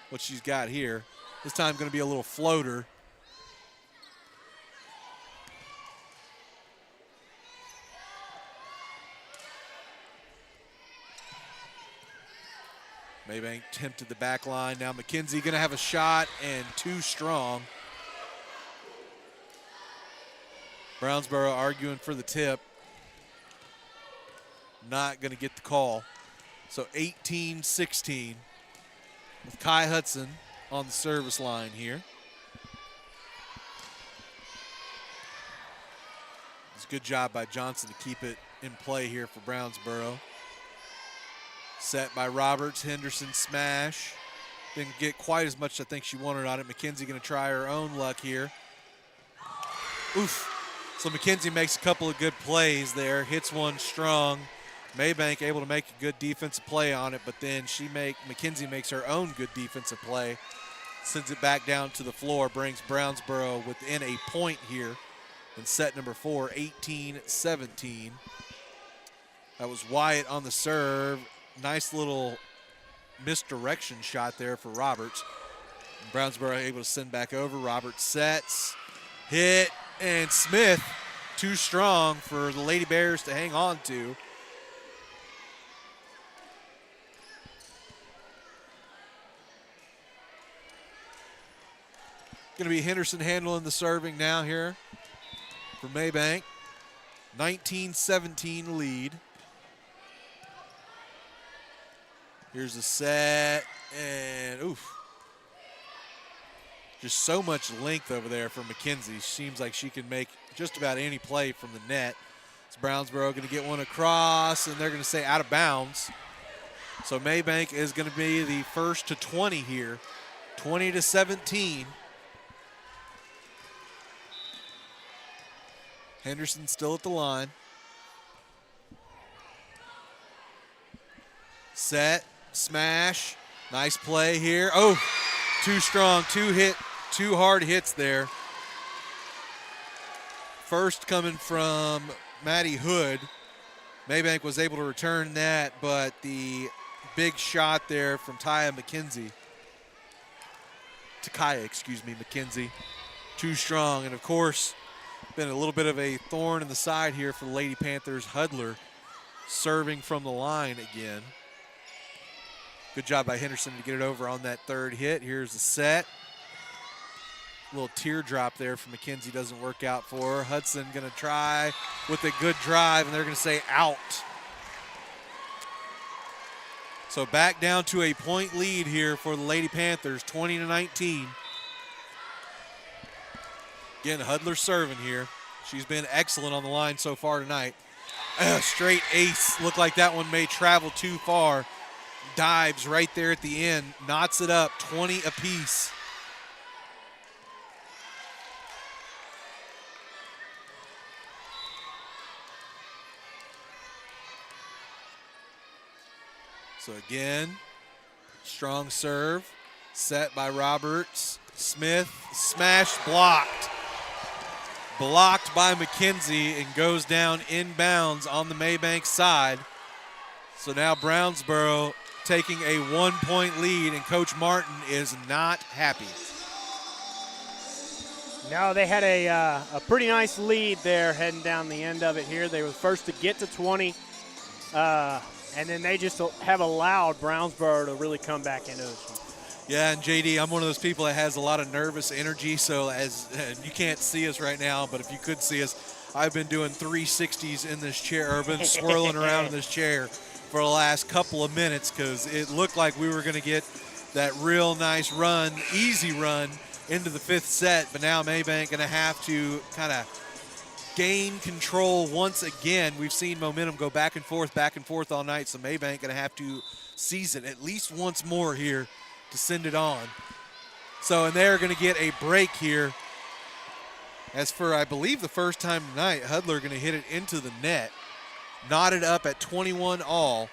what she's got here. This time going to be a little floater. Mabank tempted the back line. Now McKenzie going to have a shot and too strong. Brownsboro arguing for the tip. Not going to get the call. So 18-16 with Kai Hudson on the service line here. It's a good job by Johnson to keep it in play here for Brownsboro. Set by Roberts. Henderson smash. Didn't get quite as much I think she wanted on it. McKenzie going to try her own luck here. Oof. So McKenzie makes a couple of good plays there. Hits one strong. Mabank able to make a good defensive play on it, but then McKenzie makes her own good defensive play. Sends it back down to the floor. Brings Brownsboro within a point here in set number 4, 18-17. That was Wyatt on the serve. Nice little misdirection shot there for Roberts. Brownsboro able to send back over. Roberts sets, hit, and Smith too strong for the Lady Bears to hang on to. Going to be Henderson handling the serving now here for Mabank. 19-17 lead. Here's the set, and oof. Just so much length over there for McKenzie. Seems like she can make just about any play from the net. It's Brownsboro going to get one across, and they're going to say out of bounds. So Mabank is going to be the first to 20 here, 20-17. Henderson still at the line. Set. Smash, nice play here. Oh, too strong, two hard hits there. First coming from Maddie Hood. Mabank was able to return that, but the big shot there from Takaya McKenzie, too strong. And of course, been a little bit of a thorn in the side here for the Lady Panthers. Hudler serving from the line again. Good job by Henderson to get it over on that third hit. Here's the set. A little teardrop there for McKenzie, doesn't work out for her. Hudson going to try with a good drive, and they're going to say out. So back down to a point lead here for the Lady Panthers, 20-19. Again, Hudler serving here. She's been excellent on the line so far tonight. Straight ace. Looked like that one may travel too far. Dives right there at the end, knots it up, 20 apiece. So again, strong serve, set by Roberts. Smith, smash blocked. Blocked by McKenzie and goes down inbounds on the Mabank side. So now Brownsboro taking a 1-point lead, and Coach Martin is not happy. No, they had a pretty nice lead there heading down the end of it here. They were the first to get to 20, and then they just have allowed Brownsboro to really come back into this one. Yeah, and JD, I'm one of those people that has a lot of nervous energy, so you can't see us right now, but if you could see us, I've been doing 360s in this chair, or been swirling around in this chair for the last couple of minutes because it looked like we were going to get that real nice run, easy run, into the 5th set, but now Mabank going to have to kind of gain control once again. We've seen momentum go back and forth all night, so Mabank going to have to seize it at least once more here to send it on. So, and they're going to get a break here. As for, I believe, the first time tonight, Hudler going to hit it into the net, knotted up at 21 all,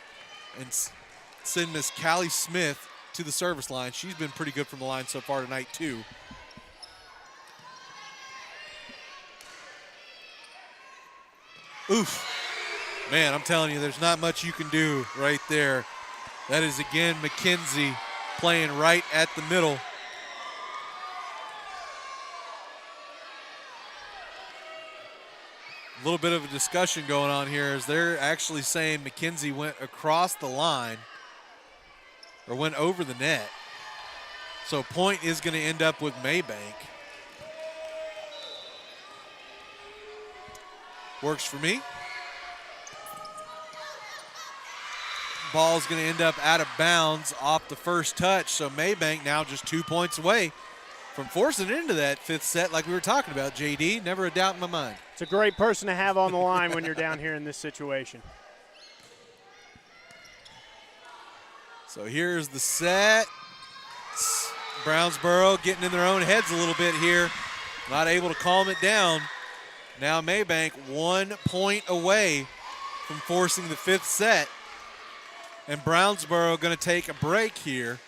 and send Miss Callie Smith to the service line. She's been pretty good from the line so far tonight, too. Oof. Man, I'm telling you, there's not much you can do right there. That is, again, McKenzie playing right at the middle. A little bit of a discussion going on here as they're actually saying McKenzie went across the line or went over the net. So point is going to end up with Mabank. Works for me. Ball's going to end up out of bounds off the first touch. So Mabank now just 2 points away from forcing it into that 5th set like we were talking about, JD. Never a doubt in my mind. It's a great person to have on the line when you're down here in this situation. So here's the set. Brownsboro getting in their own heads a little bit here. Not able to calm it down. Now Mabank 1 point away from forcing the 5th set. And Brownsboro going to take a break here.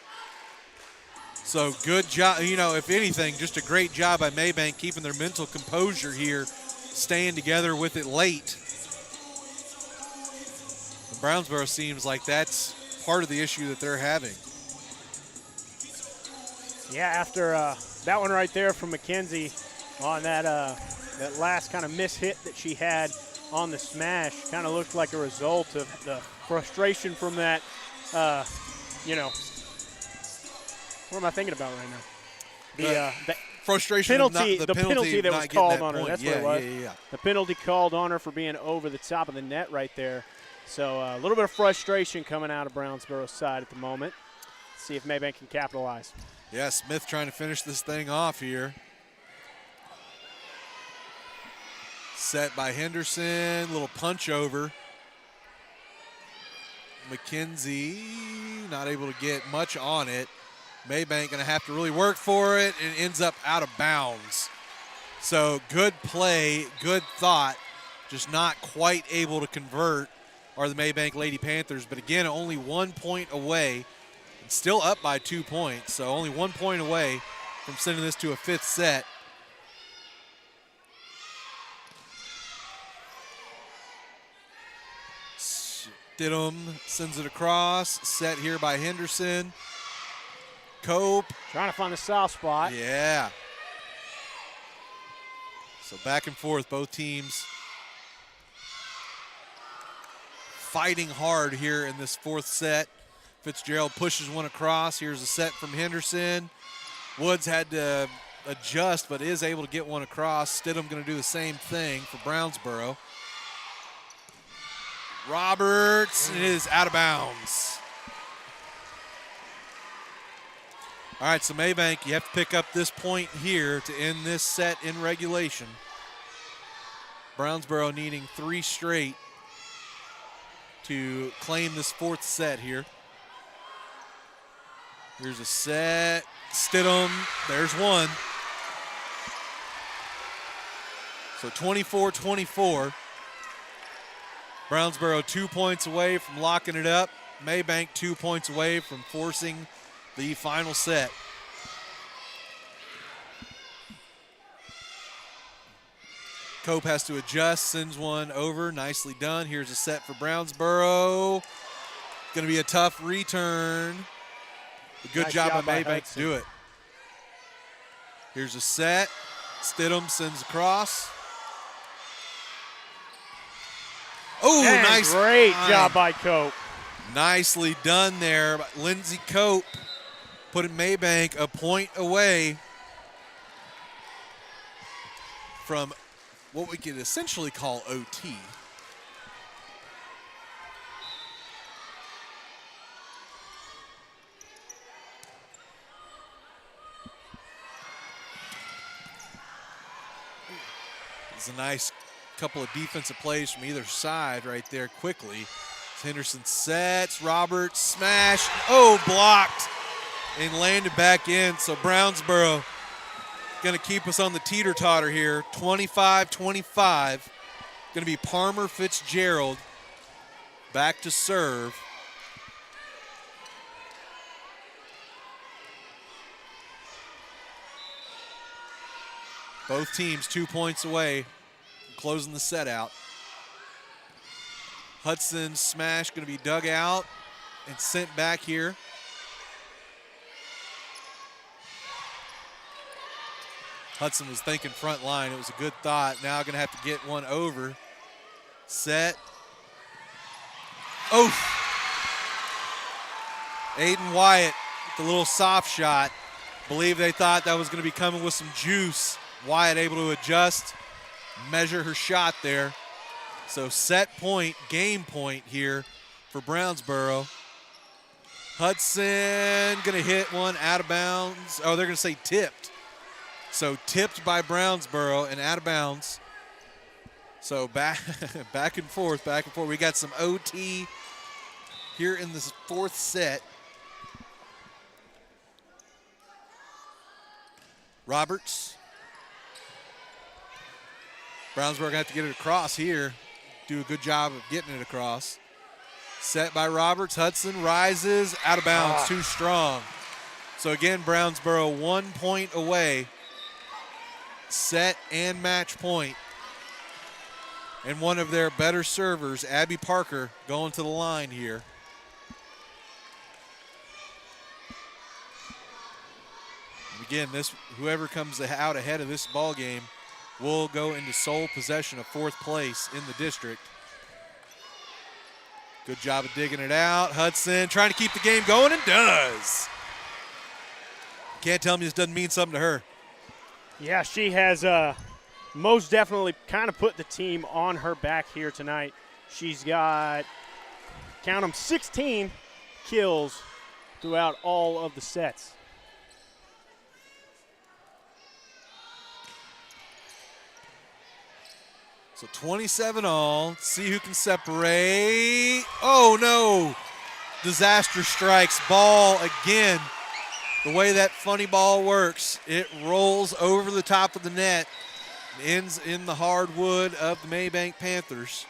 So good job, if anything, just a great job by Mabank keeping their mental composure here, staying together with it late. And Brownsboro seems like that's part of the issue that they're having. Yeah, after that one right there from McKenzie on that last kind of miss hit that she had on the smash, kind of looked like a result of the frustration from that, what am I thinking about right now? The frustration penalty, of the penalty that was called on her. point. That's yeah, what it was. Yeah. The penalty called on her for being over the top of the net right there. So a little bit of frustration coming out of Brownsboro's side at the moment. Let's see if Mabank can capitalize. Yeah, Smith trying to finish this thing off here. Set by Henderson, little punch over. McKenzie not able to get much on it. Mabank going to have to really work for it, and ends up out of bounds. So good play, good thought, just not quite able to convert are the Mabank Lady Panthers. But again, only 1 point away, and still up by 2 points. So only 1 point away from sending this to a 5th set. Stidham sends it across, set here by Henderson. Cope. Trying to find the soft spot. Yeah. So back and forth, both teams fighting hard here in this 4th set. Fitzgerald pushes one across. Here's a set from Henderson. Woods had to adjust, but is able to get one across. Stidham going to do the same thing for Brownsboro. Roberts is out of bounds. All right, so Mabank, you have to pick up this point here to end this set in regulation. Brownsboro needing 3 straight to claim this 4th set here. Here's a set. Stidham, there's one. So 24-24. Brownsboro 2 points away from locking it up. Mabank 2 points away from forcing the final set. Cope has to adjust, sends one over. Nicely done. Here's a set for Brownsboro. Going to be a tough return. Good Nice job job by by Mabank Hudson. to do it. Here's a set. Stidham sends across. Oh, And nice. great find. job by Cope. Nicely done there by Lindsey Cope, putting Mabank a point away from what we could essentially call OT. It's a nice couple of defensive plays from either side right there quickly. Henderson sets, Roberts smash, oh, blocked and landed back in. So Brownsboro going to keep us on the teeter-totter here. 25-25. Going to be Palmer Fitzgerald back to serve. Both teams 2 points away from closing the set out. Hudson smash going to be dug out and sent back here. Hudson was thinking front line. It was a good thought. Now going to have to get one over. Set. Oh! Aiden Wyatt with the little soft shot. Believe they thought that was going to be coming with some juice. Wyatt able to adjust, measure her shot there. So set point, game point here for Brownsboro. Hudson going to hit one out of bounds. Oh, they're going to say tipped. So tipped by Brownsboro and out of bounds. So back and forth, back and forth. We got some OT here in this fourth set. Roberts. Brownsboro going to have to get it across here. Do a good job of getting it across. Set by Roberts. Hudson rises, out of bounds, too strong. So again, Brownsboro 1 point away. Set and match point. And one of their better servers, Abby Parker, going to the line here. And again, whoever comes out ahead of this ball game will go into sole possession of fourth place in the district. Good job of digging it out. Hudson trying to keep the game going and does. Can't tell me this doesn't mean something to her. Yeah, she has most definitely kind of put the team on her back here tonight. She's got, count them, 16 kills throughout all of the sets. So 27 all. Let's see who can separate. Oh, no. Disaster strikes. Ball again. The way that funny ball works, it rolls over the top of the net and ends in the hardwood of the Mabank Panthers.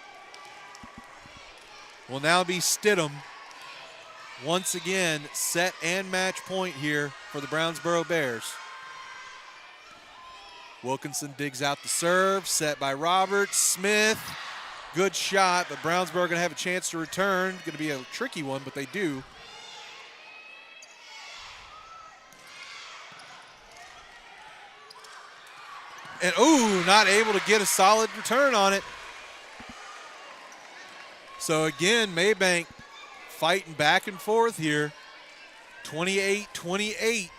Will now be Stidham. Once again, set and match point here for the Brownsboro Bears. Wilkinson digs out the serve, set by Roberts. Smith, good shot, but Brownsboro going to have a chance to return. Going to be a tricky one, but they do. And, ooh, not able to get a solid return on it. So, again, Mabank fighting back and forth here. 28-28.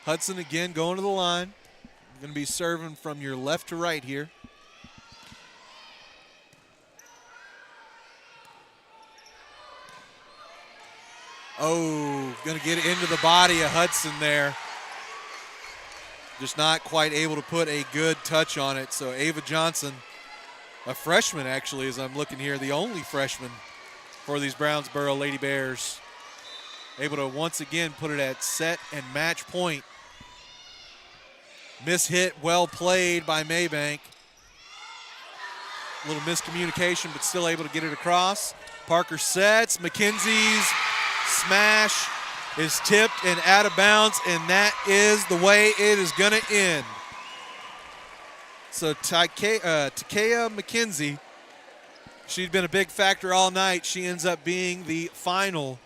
Hudson again going to the line. Going to be serving from your left to right here. Oh, going to get it into the body of Hudson there. Just not quite able to put a good touch on it. So Ava Johnson, a freshman actually, as I'm looking here, the only freshman for these Brownsboro Lady Bears, able to once again put it at set and match point. Mishit, well played by Mabank. A little miscommunication, but still able to get it across. Parker sets. McKenzie's smash is tipped and out of bounds, and that is the way it is going to end. So Takea McKenzie, she'd been a big factor all night. She ends up being the final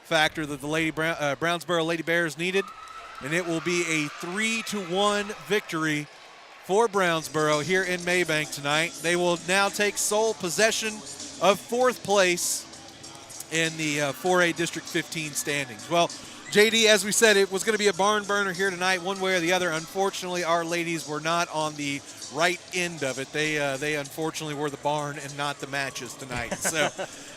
factor that the Brownsboro Lady Bears needed, and it will be a 3-1 victory for Brownsboro here in Mabank tonight. They will now take sole possession of 4th place in the 4A District 15 standings. Well, JD, as we said, it was going to be a barn burner here tonight, one way or the other. Unfortunately, our ladies were not on the right end of it. They unfortunately were the barn and not the matches tonight. So,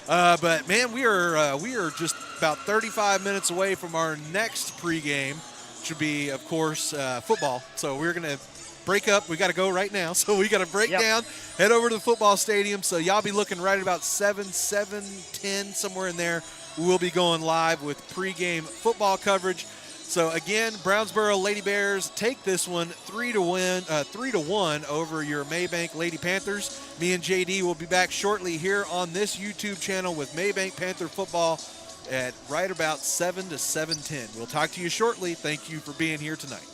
but man, we are just about 35 minutes away from our next pregame, which would be, of course, football. So we're going to break up. We got to go right now. So we got to break down, head over to the football stadium. So y'all be looking right at about 7:10, somewhere in there. We'll be going live with pregame football coverage. So again, Brownsboro Lady Bears take this one 3-1 over your Mabank Lady Panthers. Me and JD will be back shortly here on this YouTube channel with Mabank Panther football at right about 7 to 7:10. We'll talk to you shortly. Thank you for being here tonight.